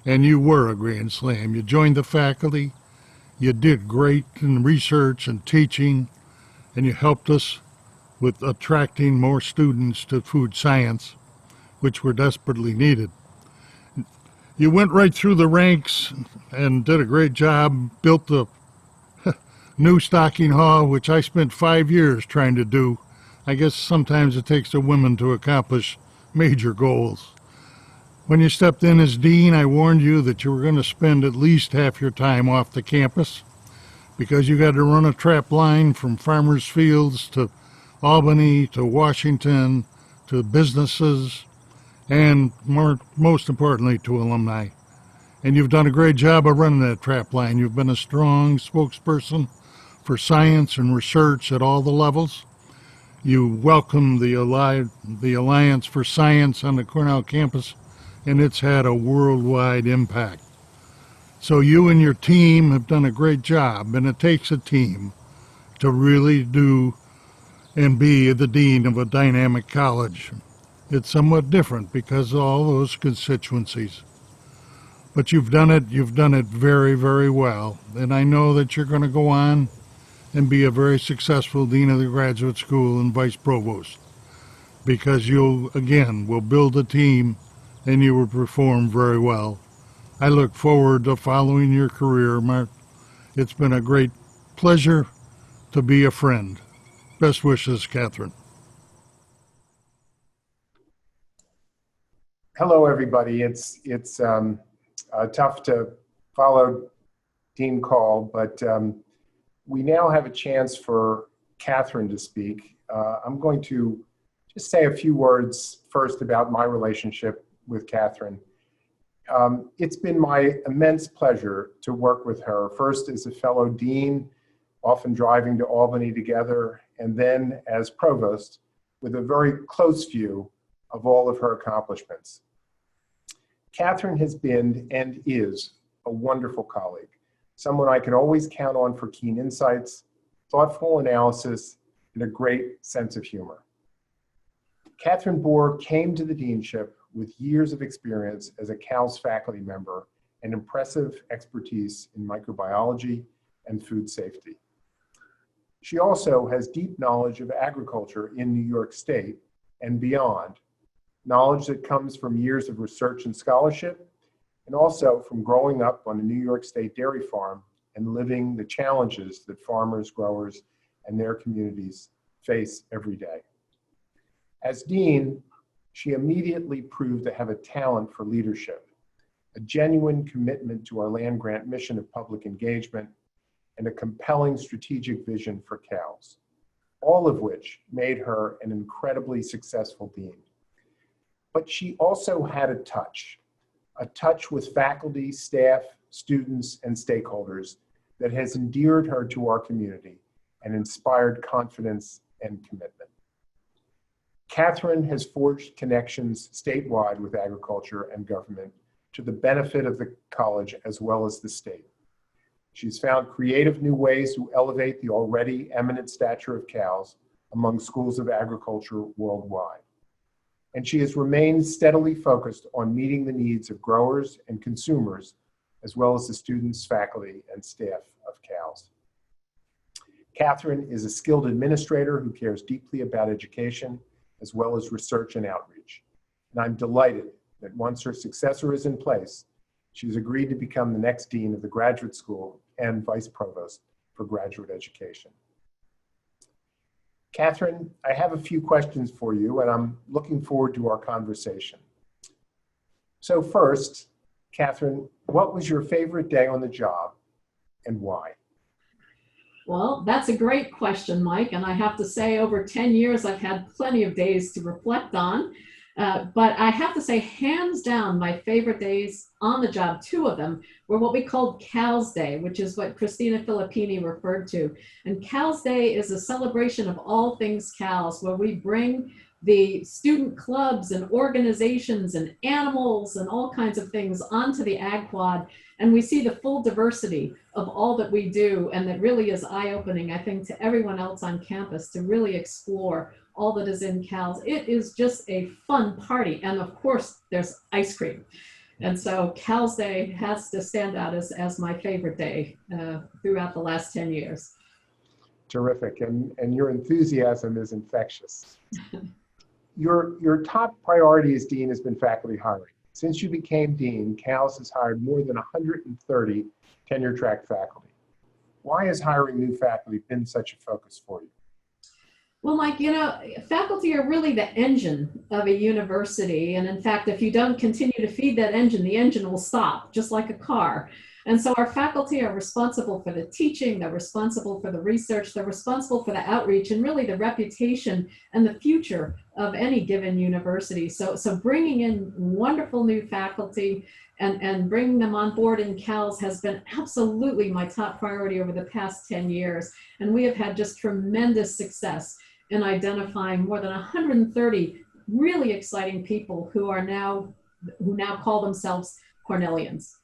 Speaker 18: And you were a grand slam. You joined the faculty, you did great in research and teaching, and you helped us with attracting more students to food science, which were desperately needed. You went right through the ranks and did a great job, built the new stocking hall, which I spent 5 years trying to do. I guess sometimes it takes a woman to accomplish major goals. When you stepped in as dean, I warned you that you were going to spend at least half your time off the campus because you got to run a trap line from farmers' fields to Albany to Washington to businesses and most importantly to alumni. And you've done a great job of running that trap line. You've been a strong spokesperson for science and research at all the levels. You welcomed the Alliance for Science on the Cornell campus, and it's had a worldwide impact. So you and your team have done a great job, and it takes a team to really do and be the dean of a dynamic college. It's somewhat different because of all those constituencies. But you've done it very, very well. And I know that you're going to go on and be a very successful Dean of the Graduate School and Vice Provost, because you, again, will build a team and you will perform very well. I look forward to following your career, Mark. It's been a great pleasure to be a friend. Best wishes, Kathryn.
Speaker 19: Hello, everybody. It's tough to follow Dean Call, but we now have a chance for Kathryn to speak. I'm going to just say a few words first about my relationship with Kathryn. It's been my immense pleasure to work with her, first as a fellow dean, often driving to Albany together, and then as provost, with a very close view of all of her accomplishments. Kathryn has been and is a wonderful colleague, someone I can always count on for keen insights, thoughtful analysis, and a great sense of humor. Kathryn Boor came to the deanship with years of experience as a CALS faculty member and impressive expertise in microbiology and food safety. She also has deep knowledge of agriculture in New York State and beyond, knowledge that comes from years of research and scholarship, and also from growing up on a New York State dairy farm and living the challenges that farmers, growers, and their communities face every day. As dean, she immediately proved to have a talent for leadership, a genuine commitment to our land-grant mission of public engagement, and a compelling strategic vision for CALS, all of which made her an incredibly successful dean. But she also had a touch with faculty, staff, students, and stakeholders that has endeared her to our community and inspired confidence and commitment. Kathryn has forged connections statewide with agriculture and government to the benefit of the college as well as the state. She's found creative new ways to elevate the already eminent stature of CALS among schools of agriculture worldwide. And she has remained steadily focused on meeting the needs of growers and consumers, as well as the students, faculty, and staff of CALS. Kathryn is a skilled administrator who cares deeply about education, as well as research and outreach. And I'm delighted that once her successor is in place, she's agreed to become the next dean of the graduate school and vice provost for graduate education. Kathryn, I have a few questions for you, and I'm looking forward to our conversation. So first, Kathryn, what was your favorite day on the job and why?
Speaker 20: Well, that's a great question, Mike. And I have to say, over 10 years, I've had plenty of days to reflect on. But I have to say, hands down, my favorite days on the job, two of them, were what we called CALS Day, which is what Kristina Filippini referred to. And CALS Day is a celebration of all things CALS, where we bring the student clubs and organizations and animals and all kinds of things onto the Ag Quad. And we see the full diversity of all that we do. And that really is eye-opening, I think, to everyone else on campus to really explore all that is in CALS. It is just a fun party. And of course, there's ice cream. And so CALS Day has to stand out as my favorite day throughout the last 10 years.
Speaker 19: Terrific, and your enthusiasm is infectious. Your top priority as dean has been faculty hiring. Since you became dean, CALS has hired more than 130 tenure-track faculty. Why has hiring new faculty been such a focus for you?
Speaker 20: Well, Mike, you know, faculty are really the engine of a university. And in fact, if you don't continue to feed that engine, the engine will stop, just like a car. And so our faculty are responsible for the teaching, they're responsible for the research, they're responsible for the outreach, and really the reputation and the future of any given university. So bringing in wonderful new faculty and bringing them on board in CALS has been absolutely my top priority over the past 10 years. And we have had just tremendous success in identifying more than 130 really exciting people who now call themselves Cornellians.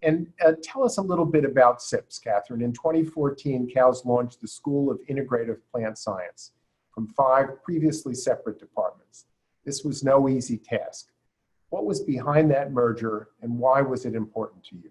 Speaker 19: And tell us a little bit about SIPS, Kathryn. In 2014, CALS launched the School of Integrative Plant Science, from 5 previously separate departments. This was no easy task. What was behind that merger and why was it important to you?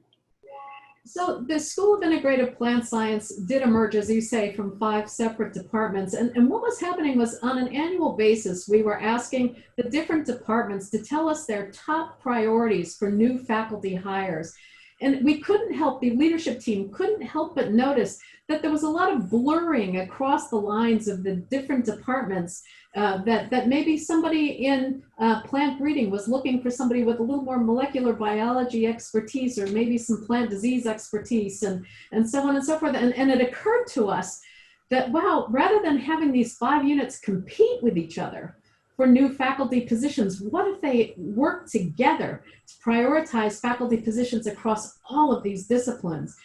Speaker 20: So the School of Integrative Plant Science did emerge, as you say, from 5 separate departments. And what was happening was on an annual basis, we were asking the different departments to tell us their top priorities for new faculty hires. And we couldn't help, the leadership team couldn't help but notice that there was a lot of blurring across the lines of the different departments, that maybe somebody in plant breeding was looking for somebody with a little more molecular biology expertise, or maybe some plant disease expertise, and so on and so forth. And it occurred to us that, wow, rather than having these 5 units compete with each other for new faculty positions, what if they work together to prioritize faculty positions across all of these disciplines?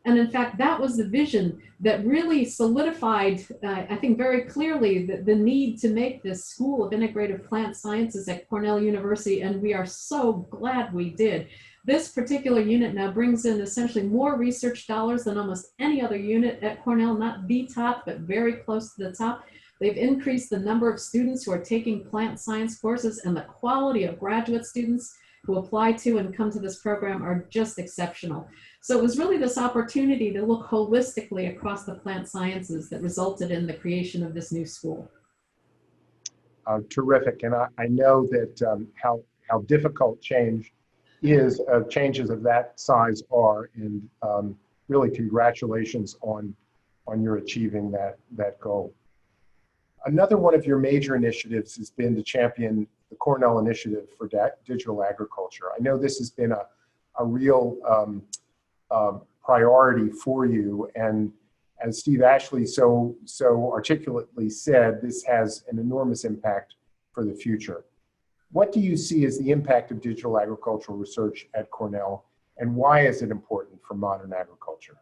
Speaker 20: And in fact, that was the vision that really solidified, I think very clearly, the need to make this School of Integrative Plant Sciences at Cornell University, and we are so glad we did. This particular unit now brings in essentially more research dollars than almost any other unit at Cornell, not the top, but very close to the top. They've increased the number of students who are taking plant science courses, and the quality of graduate students who apply to and come to this program are just exceptional. So it was really this opportunity to look holistically across the plant sciences that resulted in the creation of this new school.
Speaker 19: Terrific, and I know that how difficult change is, changes of that size are, and really congratulations on your achieving that goal. Another one of your major initiatives has been to champion the Cornell Initiative for Digital Agriculture. I know this has been a real priority for you, and as Steve Ashley so articulately said, this has an enormous impact for the future. What do you see as the impact of digital agricultural research at Cornell, and why is it important for modern agriculture?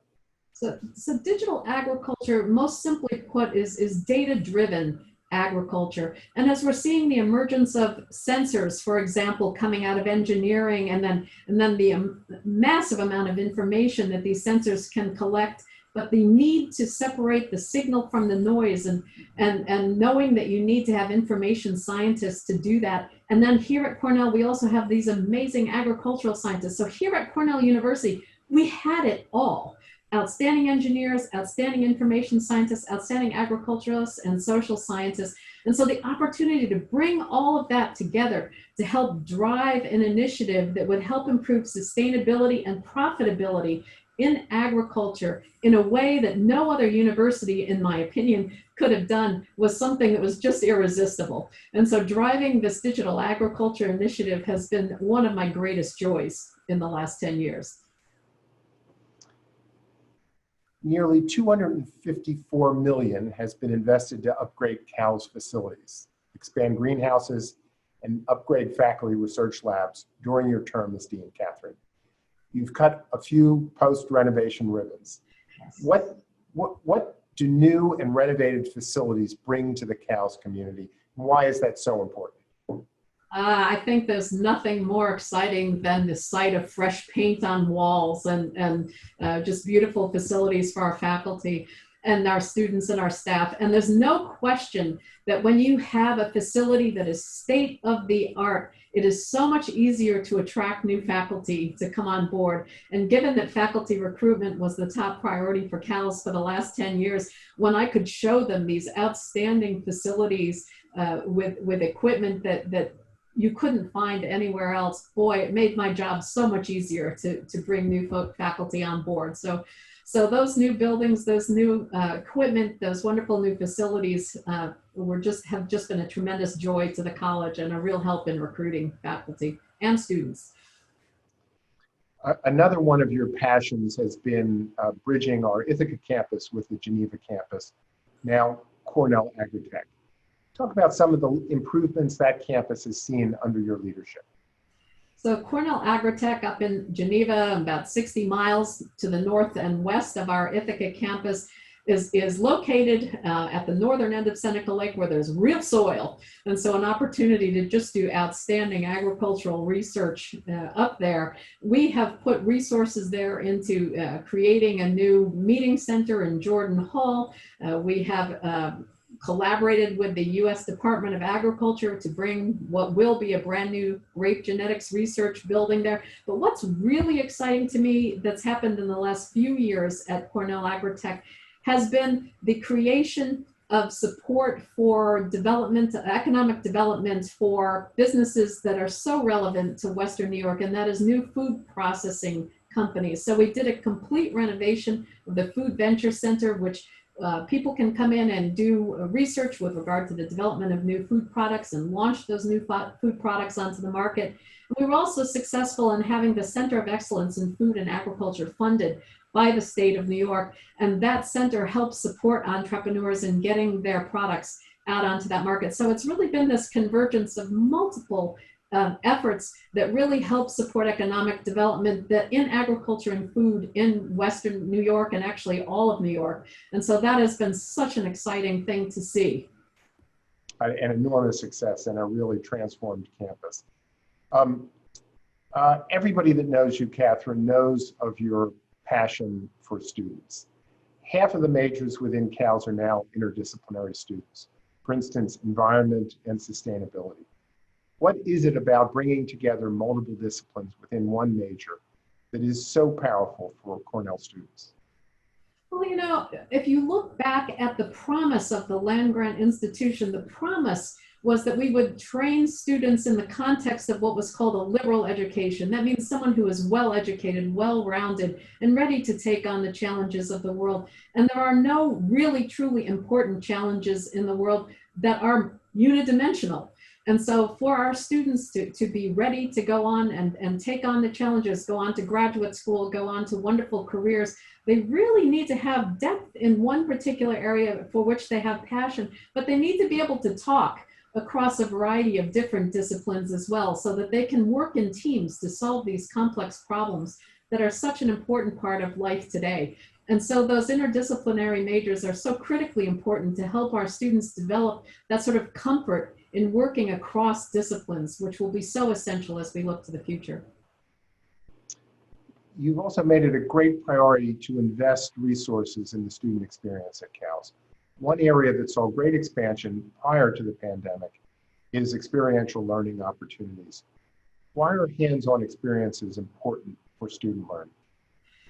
Speaker 20: So digital agriculture, most simply put, is data-driven agriculture. And as we're seeing the emergence of sensors, for example, coming out of engineering, and then the massive amount of information that these sensors can collect, but the need to separate the signal from the noise, and knowing that you need to have information scientists to do that. And then here at Cornell, we also have these amazing agricultural scientists. So here at Cornell University, we had it all. Outstanding engineers, outstanding information scientists, outstanding agriculturalists, and social scientists. And so the opportunity to bring all of that together to help drive an initiative that would help improve sustainability and profitability in agriculture in a way that no other university, in my opinion, could have done, was something that was just irresistible. And so driving this digital agriculture initiative has been one of my greatest joys in the last 10 years.
Speaker 19: Nearly $254 million has been invested to upgrade Cal's facilities, expand greenhouses, and upgrade faculty research labs during your term as Dean, Kathryn. You've cut a few post-renovation ribbons.
Speaker 20: Yes.
Speaker 19: What do new and renovated facilities bring to the Cal's community? Why is that so important?
Speaker 20: I think there's nothing more exciting than the sight of fresh paint on walls and just beautiful facilities for our faculty and our students and our staff. And there's no question that when you have a facility that is state of the art, it is so much easier to attract new faculty to come on board. And given that faculty recruitment was the top priority for CALS for the last 10 years, when I could show them these outstanding facilities with equipment that you couldn't find anywhere else, boy, it made my job so much easier to bring new faculty on board. So those new buildings, those new equipment, those wonderful new facilities have just been a tremendous joy to the college and a real help in recruiting faculty and students.
Speaker 19: Another one of your passions has been bridging our Ithaca campus with the Geneva campus, now Cornell Agritech. Talk about some of the improvements that campus has seen under your leadership.
Speaker 20: So Cornell Agritech up in Geneva, about 60 miles to the north and west of our Ithaca campus, is located at the northern end of Seneca Lake, where there's real soil. And so an opportunity to just do outstanding agricultural research up there. We have put resources there into creating a new meeting center in Jordan Hall. We have collaborated with the U.S. Department of Agriculture to bring what will be a brand new grape genetics research building there. But what's really exciting to me that's happened in the last few years at Cornell Agritech has been the creation of support for development, economic development for businesses that are so relevant to Western New York, and that is new food processing companies. So we did a complete renovation of the Food Venture Center, which people can come in and do research with regard to the development of new food products and launch those new food products onto the market. We were also successful in having the Center of Excellence in Food and Agriculture funded by the state of New York. And that center helps support entrepreneurs in getting their products out onto that market. So it's really been this convergence of multiple efforts that really help support economic development that in agriculture and food in Western New York and actually all of New York. And so that has been such an exciting thing to see.
Speaker 19: An enormous success and a really transformed campus. Everybody that knows you, Kathryn, knows of your passion for students. Half of the majors within CALS are now interdisciplinary students. For instance, environment and sustainability. What is it about bringing together multiple disciplines within one major that is so powerful for Cornell students?
Speaker 20: Well, you know, if you look back at the promise of the land-grant institution, the promise was that we would train students in the context of what was called a liberal education. That means someone who is well-educated, well-rounded, and ready to take on the challenges of the world. And there are no really, truly important challenges in the world that are unidimensional. And so for our students to be ready to go on and take on the challenges, go on to graduate school, go on to wonderful careers, they really need to have depth in one particular area for which they have passion, but they need to be able to talk across a variety of different disciplines as well, so that they can work in teams to solve these complex problems that are such an important part of life today. And so those interdisciplinary majors are so critically important to help our students develop that sort of comfort in working across disciplines, which will be so essential as we look to the future.
Speaker 19: You've also made it a great priority to invest resources in the student experience at CALS. One area that saw great expansion prior to the pandemic is experiential learning opportunities. Why are hands-on experiences important for student learning?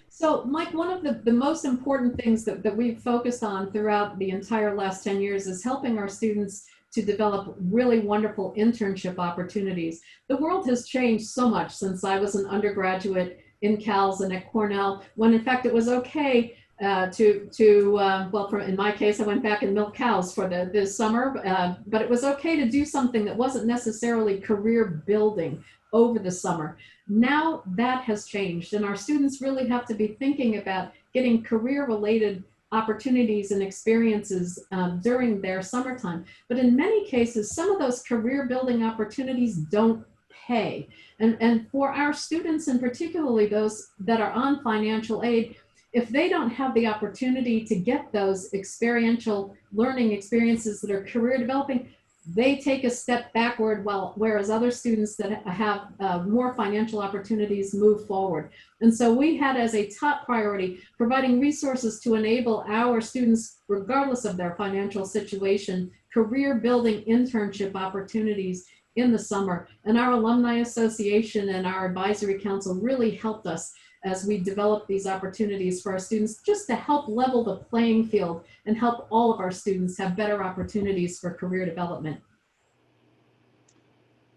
Speaker 20: So, Mike, one of the most important things that we've focused on throughout the entire last 10 years is helping our students to develop really wonderful internship opportunities. The world has changed so much since I was an undergraduate in CALS and at Cornell, when in fact it was okay in my case, I went back and milked cows for this summer, but it was okay to do something that wasn't necessarily career building over the summer. Now that has changed, and our students really have to be thinking about getting career-related opportunities and experiences during their summertime. But in many cases, some of those career-building opportunities don't pay. And for our students, and particularly those that are on financial aid, if they don't have the opportunity to get those experiential learning experiences that are career developing, they take a step backward, whereas other students that have more financial opportunities move forward. And so we had as a top priority providing resources to enable our students, regardless of their financial situation, career building internship opportunities in the summer. And our Alumni Association and our Advisory Council really helped us as we develop these opportunities for our students, just to help level the playing field and help all of our students have better opportunities for career development.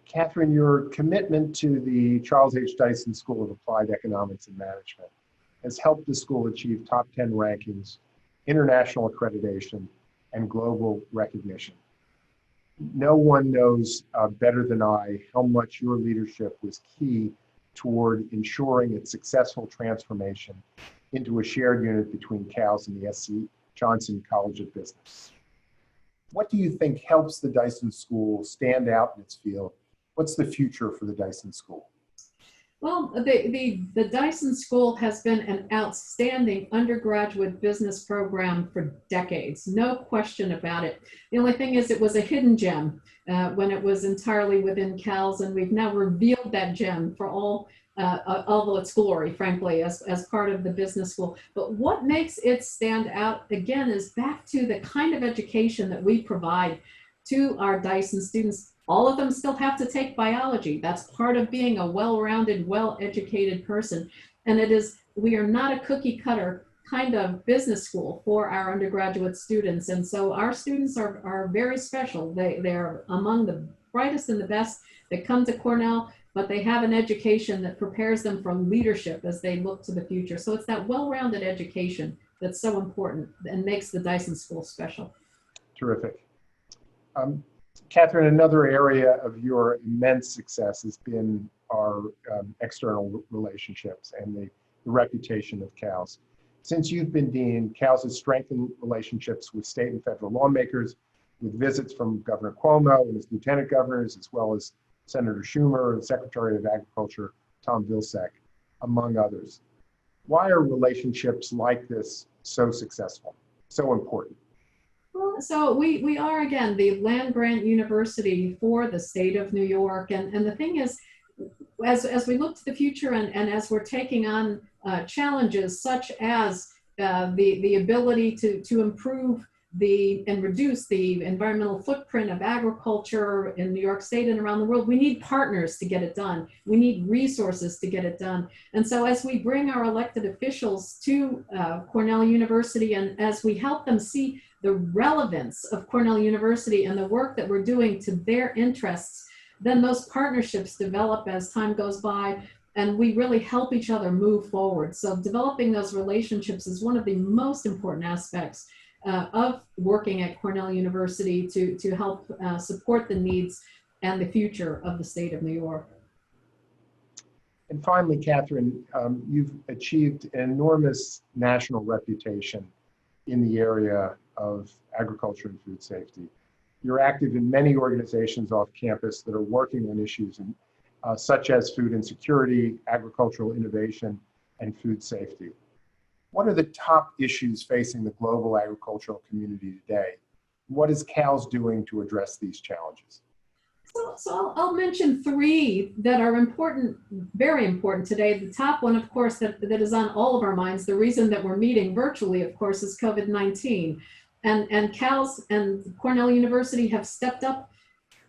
Speaker 19: Kathryn, your commitment to the Charles H. Dyson School of Applied Economics and Management has helped the school achieve top 10 rankings, international accreditation, and global recognition. No one knows better than I how much your leadership was key toward ensuring its successful transformation into a shared unit between CALS and the S.C. Johnson College of Business. What do you think helps the Dyson School stand out in its field? What's the future for the Dyson School?
Speaker 20: Well, the Dyson School has been an outstanding undergraduate business program for decades, no question about it. The only thing is it was a hidden gem when it was entirely within CALS, and we've now revealed that gem for all although it's glory, frankly, as part of the business school. But what makes it stand out, again, is back to the kind of education that we provide to our Dyson students. All of them still have to take biology. That's part of being a well-rounded, well-educated person. And we are not a cookie cutter kind of business school for our undergraduate students. And so our students are very special. They're among the brightest and the best that come to Cornell, but they have an education that prepares them for leadership as they look to the future. So it's that well-rounded education that's so important and makes the Dyson School special.
Speaker 19: Terrific. Kathryn, another area of your immense success has been our external relationships and the reputation of CALS. Since you've been dean, CALS has strengthened relationships with state and federal lawmakers, with visits from Governor Cuomo and his lieutenant governors, as well as Senator Schumer and Secretary of Agriculture Tom Vilsack, among others. Why are relationships like this so successful, so important?
Speaker 20: Well, so we are, again, the land-grant university for the state of New York. And the thing is, as we look to the future and as we're taking on challenges such as the ability to improve and reduce the environmental footprint of agriculture in New York State and around the world, we need partners to get it done. We need resources to get it done. And so as we bring our elected officials to Cornell University and as we help them see the relevance of Cornell University and the work that we're doing to their interests, then those partnerships develop as time goes by, and we really help each other move forward. So developing those relationships is one of the most important aspects of working at Cornell University to help support the needs and the future of the state of New York.
Speaker 19: And finally, Kathryn, you've achieved an enormous national reputation in the area of agriculture and food safety. You're active in many organizations off campus that are working on issues such as food insecurity, agricultural innovation, and food safety. What are the top issues facing the global agricultural community today? What is CALS doing to address these challenges?
Speaker 20: So I'll mention three that are important, very important today. The top one, of course, that is on all of our minds, the reason that we're meeting virtually, of course, is COVID-19. And CALS and Cornell University have stepped up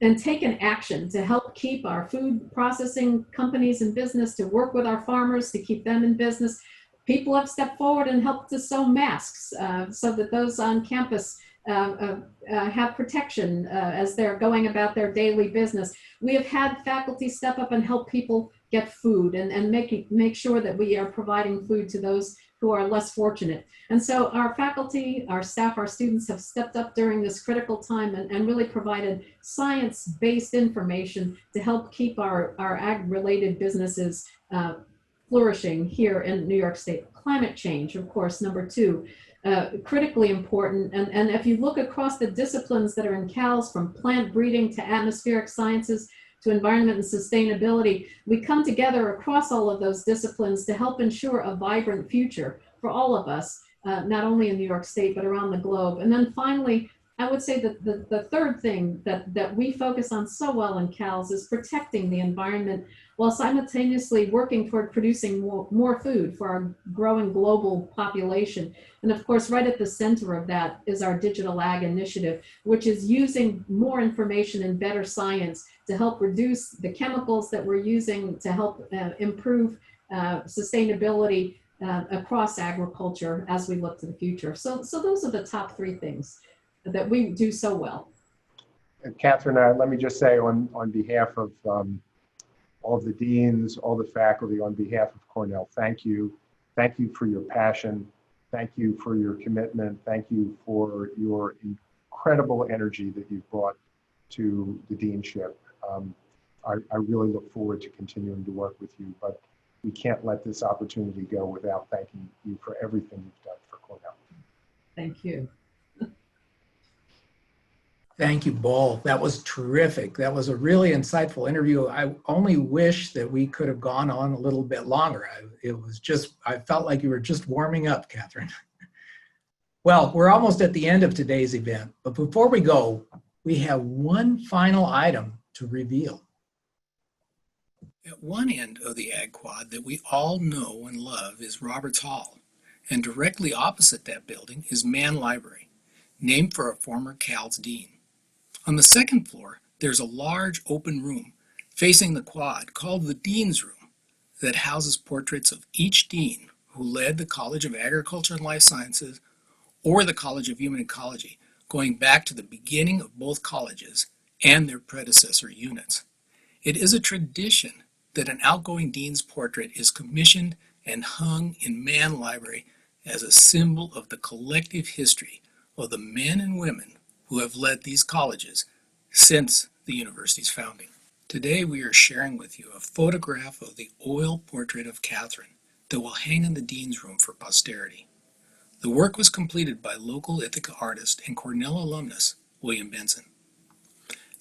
Speaker 20: and taken action to help keep our food processing companies in business, to work with our farmers, to keep them in business. People have stepped forward and helped to sew masks so that those on campus have protection as they're going about their daily business. We have had faculty step up and help people get food and make sure that we are providing food to those who are less fortunate. And so our faculty, our staff, our students have stepped up during this critical time and really provided science-based information to help keep our ag-related businesses flourishing here in New York State. Climate change, of course, number two, critically important. And if you look across the disciplines that are in CALS, from plant breeding to atmospheric sciences to environment and sustainability, we come together across all of those disciplines to help ensure a vibrant future for all of us, not only in New York State, but around the globe. And then finally, I would say that the third thing that we focus on so well in CALS is protecting the environment while simultaneously working toward producing more food for our growing global population. And of course, right at the center of that is our Digital Ag Initiative, which is using more information and better science to help reduce the chemicals that we're using to help improve sustainability across agriculture as we look to the future. So those are the top three things that we do so well.
Speaker 19: Kathryn, let me just say on behalf of all of the deans, all the faculty, on behalf of Cornell, thank you. Thank you for your passion. Thank you for your commitment. Thank you for your incredible energy that you've brought to the deanship. I really look forward to continuing to work with you, but we can't let this opportunity go without thanking you for everything you've done for Cornell.
Speaker 20: Thank you.
Speaker 1: Thank you both. That was terrific. That was a really insightful interview. I only wish that we could have gone on a little bit longer. I felt like you were just warming up, Kathryn. Well, we're almost at the end of today's event, but before we go, we have one final item to reveal. At one end of the Ag Quad that we all know and love is Roberts Hall, and directly opposite that building is Mann Library, named for a former Cal's dean. On the second floor, there's a large open room facing the quad called the Dean's Room that houses portraits of each dean who led the College of Agriculture and Life Sciences or the College of Human Ecology, going back to the beginning of both colleges and their predecessor units. It is a tradition that an outgoing dean's portrait is commissioned and hung in Mann Library as a symbol of the collective history of the men and women who have led these colleges since the university's founding. Today we are sharing with you a photograph of the oil portrait of Kathryn that will hang in the Dean's Room for posterity. The work was completed by local Ithaca artist and Cornell alumnus William Benson.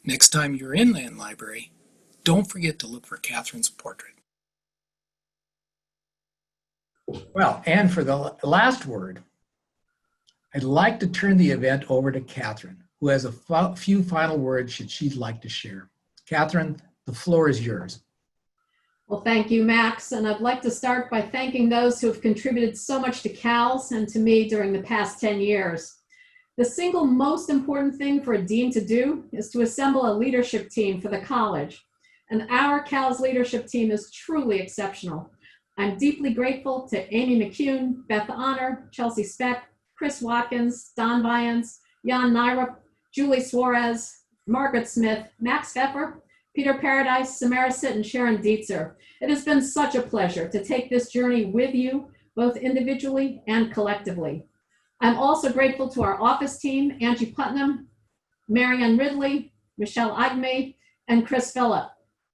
Speaker 1: Next time you're in Mann Library, don't forget to look for Kathryn's portrait. Well, and for the last word, I'd like to turn the event over to Kathryn, who has a few final words that she'd like to share. Kathryn, the floor is yours.
Speaker 20: Well, thank you, Max. And I'd like to start by thanking those who have contributed so much to CALS and to me during the past 10 years. The single most important thing for a dean to do is to assemble a leadership team for the college. And our CALS leadership team is truly exceptional. I'm deeply grateful to Amy McCune, Beth Honor, Chelsea Speck, Chris Watkins, Don Vyans, Jan Nyrup, Julie Suarez, Margaret Smith, Max Pfeffer, Peter Paradise, Samara Sitt, and Sharon Dietzer. It has been such a pleasure to take this journey with you, both individually and collectively. I'm also grateful to our office team, Angie Putnam, Marianne Ridley, Michelle Agme, and Chris Phillip.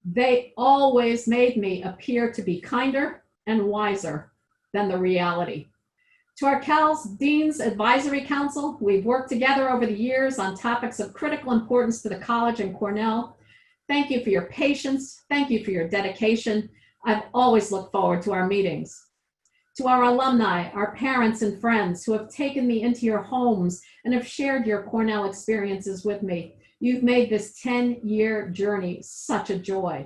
Speaker 20: They always made me appear to be kinder and wiser than the reality. To our CALS Dean's Advisory Council, we've worked together over the years on topics of critical importance to the college and Cornell. Thank you for your patience. Thank you for your dedication. I've always looked forward to our meetings. To our alumni, our parents and friends who have taken me into your homes and have shared your Cornell experiences with me, you've made this 10-year journey such a joy.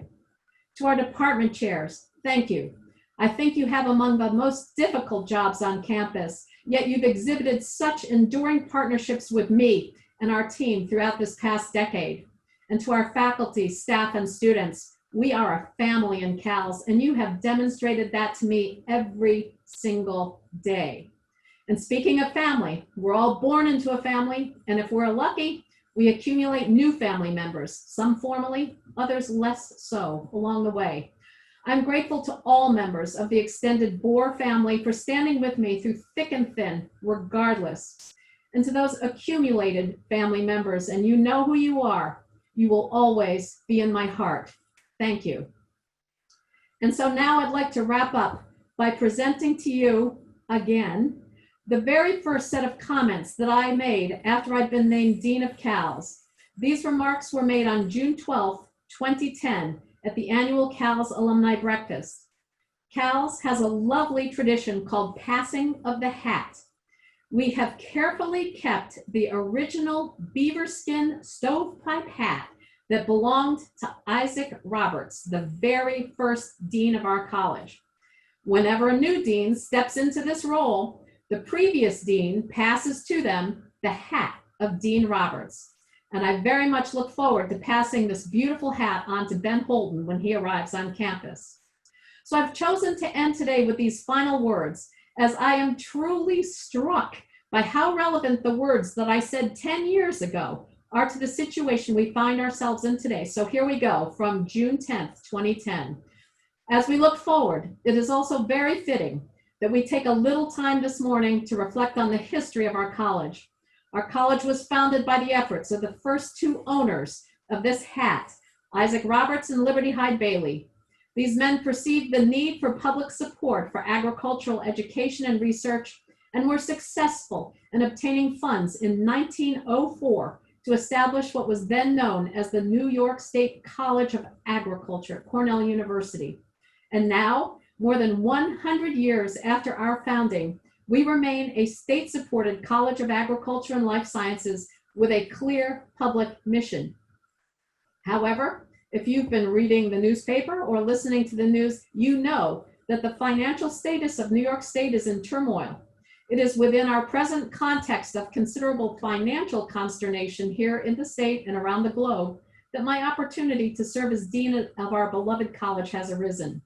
Speaker 20: To our department chairs, thank you. I think you have among the most difficult jobs on campus, yet you've exhibited such enduring partnerships with me and our team throughout this past decade. And to our faculty, staff, and students, we are a family in CALS, and you have demonstrated that to me every single day. And speaking of family, we're all born into a family, and if we're lucky, we accumulate new family members, some formally, others less so along the way. I'm grateful to all members of the extended Boor family for standing with me through thick and thin, regardless. And to those accumulated family members, and you know who you are, you will always be in my heart. Thank you. And so now I'd like to wrap up by presenting to you again the very first set of comments that I made after I'd been named Dean of CALS. These remarks were made on June 12th, 2010 at the annual CALS Alumni Breakfast. CALS has a lovely tradition called Passing of the Hat. We have carefully kept the original beaverskin stovepipe hat that belonged to Isaac Roberts, the very first dean of our college. Whenever a new dean steps into this role, the previous dean passes to them the hat of Dean Roberts. And I very much look forward to passing this beautiful hat on to Ben Holden when he arrives on campus. So I've chosen to end today with these final words, as I am truly struck by how relevant the words that I said 10 years ago are to the situation we find ourselves in today. So here we go from June 10th, 2010. As we look forward, it is also very fitting that we take a little time this morning to reflect on the history of our college. Our college was founded by the efforts of the first two owners of this hat, Isaac Roberts and Liberty Hyde Bailey. These men perceived the need for public support for agricultural education and research and were successful in obtaining funds in 1904 to establish what was then known as the New York State College of Agriculture, Cornell University. And now, more than 100 years after our founding, we remain a state-supported College of Agriculture and Life Sciences with a clear public mission. However, If you've been reading the newspaper or listening to the news, you know that the financial status of New York State is in turmoil. It is within our present context of considerable financial consternation here in the state and around the globe that my opportunity to serve as dean of our beloved college has arisen.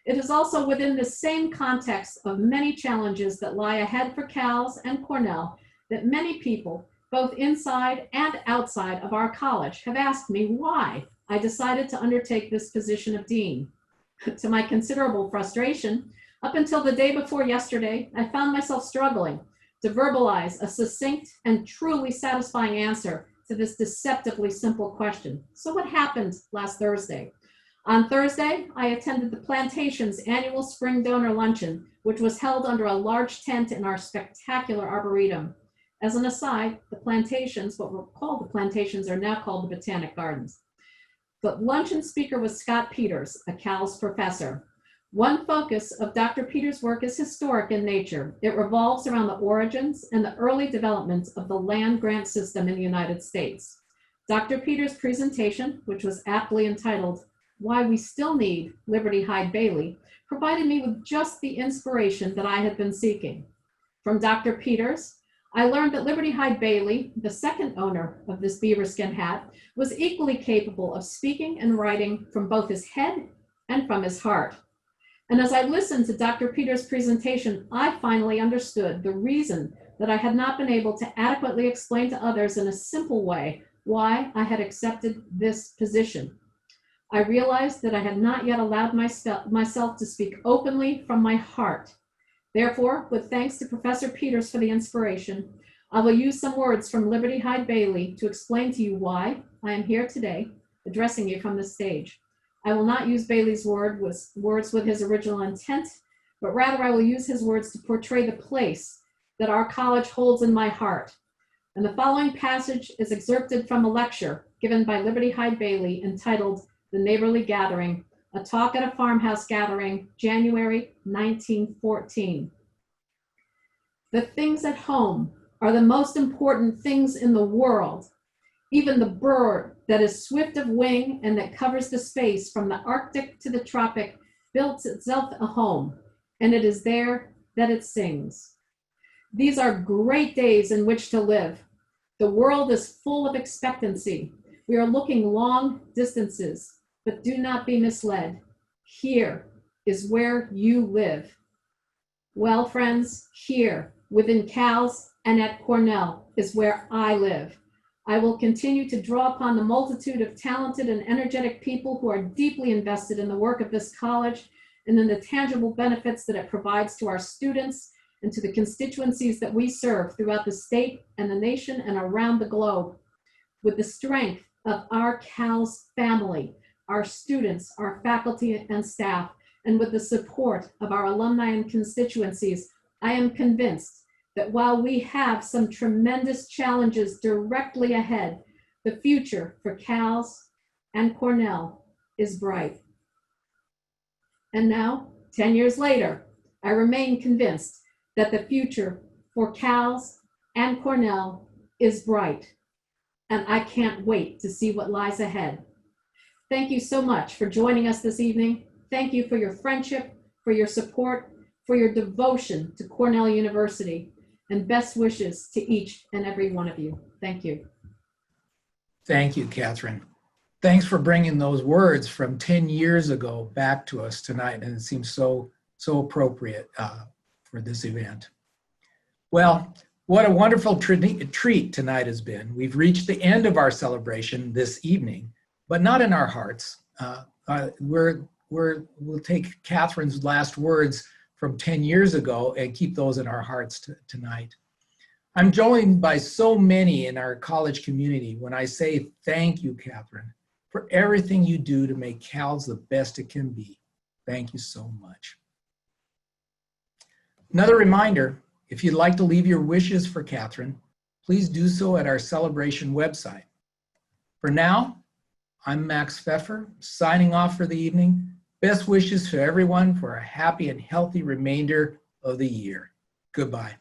Speaker 20: It is also within the same context of many challenges that lie ahead for CALS and Cornell that many people, both inside and outside of our college, have asked me why I decided to undertake this position of dean. To my considerable frustration, up until the day before yesterday, I found myself struggling to verbalize a succinct and truly satisfying answer to this deceptively simple question. So what happened last Thursday? On Thursday, I attended the Plantation's annual Spring Donor Luncheon, which was held under a large tent in our spectacular Arboretum. As an aside, the Plantations, what were called the Plantations, are now called the Botanic Gardens. The luncheon speaker was Scott Peters, a CALS professor. One focus of Dr. Peters' work is historic in nature. It revolves around the origins and the early developments of the land grant system in the United States. Dr. Peters' presentation, which was aptly entitled, "Why We Still Need Liberty Hyde-Bailey," provided me with just the inspiration that I had been seeking. From Dr. Peters, I learned that Liberty Hyde-Bailey, the second owner of this beaverskin hat, was equally capable of speaking and writing from both his head and from his heart. And as I listened to Dr. Peters' presentation, I finally understood the reason that I had not been able to adequately explain to others in a simple way why I had accepted this position. I realized that I had not yet allowed myself to speak openly from my heart. Therefore, with thanks to Professor Peters for the inspiration, I will use some words from Liberty Hyde-Bailey to explain to you why I am here today, addressing you from the stage. I will not use Bailey's words with his original intent, but rather I will use his words to portray the place that our college holds in my heart. And the following passage is excerpted from a lecture given by Liberty Hyde-Bailey entitled "The Neighborly Gathering," a talk at a farmhouse gathering, January 1914. The things at home are the most important things in the world. Even the bird that is swift of wing and that covers the space from the Arctic to the tropic builds itself a home, and it is there that it sings. These are great days in which to live. The world is full of expectancy. We are looking long distances, but do not be misled. Here is where you live. Well, friends, here within CALS and at Cornell is where I live. I will continue to draw upon the multitude of talented and energetic people who are deeply invested in the work of this college and in the tangible benefits that it provides to our students and to the constituencies that we serve throughout the state and the nation and around the globe. With the strength of our CALS family, our students, our faculty and staff, and with the support of our alumni and constituencies, I am convinced that while we have some tremendous challenges directly ahead, the future for CALS and Cornell is bright. And now, 10 years later, I remain convinced that the future for CALS and Cornell is bright, and I can't wait to see what lies ahead. Thank you so much for joining us this evening. Thank you for your friendship, for your support, for your devotion to Cornell University, and best wishes to each and every one of you. Thank you.
Speaker 1: Thank you, Kathryn. Thanks for bringing those words from 10 years ago back to us tonight, and it seems so appropriate for this event. Well, what a wonderful treat tonight has been. We've reached the end of our celebration this evening, but not in our hearts. We'll take Kathryn's last words from 10 years ago and keep those in our hearts tonight. I'm joined by so many in our college community when I say thank you, Kathryn, for everything you do to make CALS the best it can be. Thank you so much. Another reminder, if you'd like to leave your wishes for Kathryn, please do so at our celebration website. For now, I'm Max Pfeffer, signing off for the evening. Best wishes to everyone for a happy and healthy remainder of the year. Goodbye.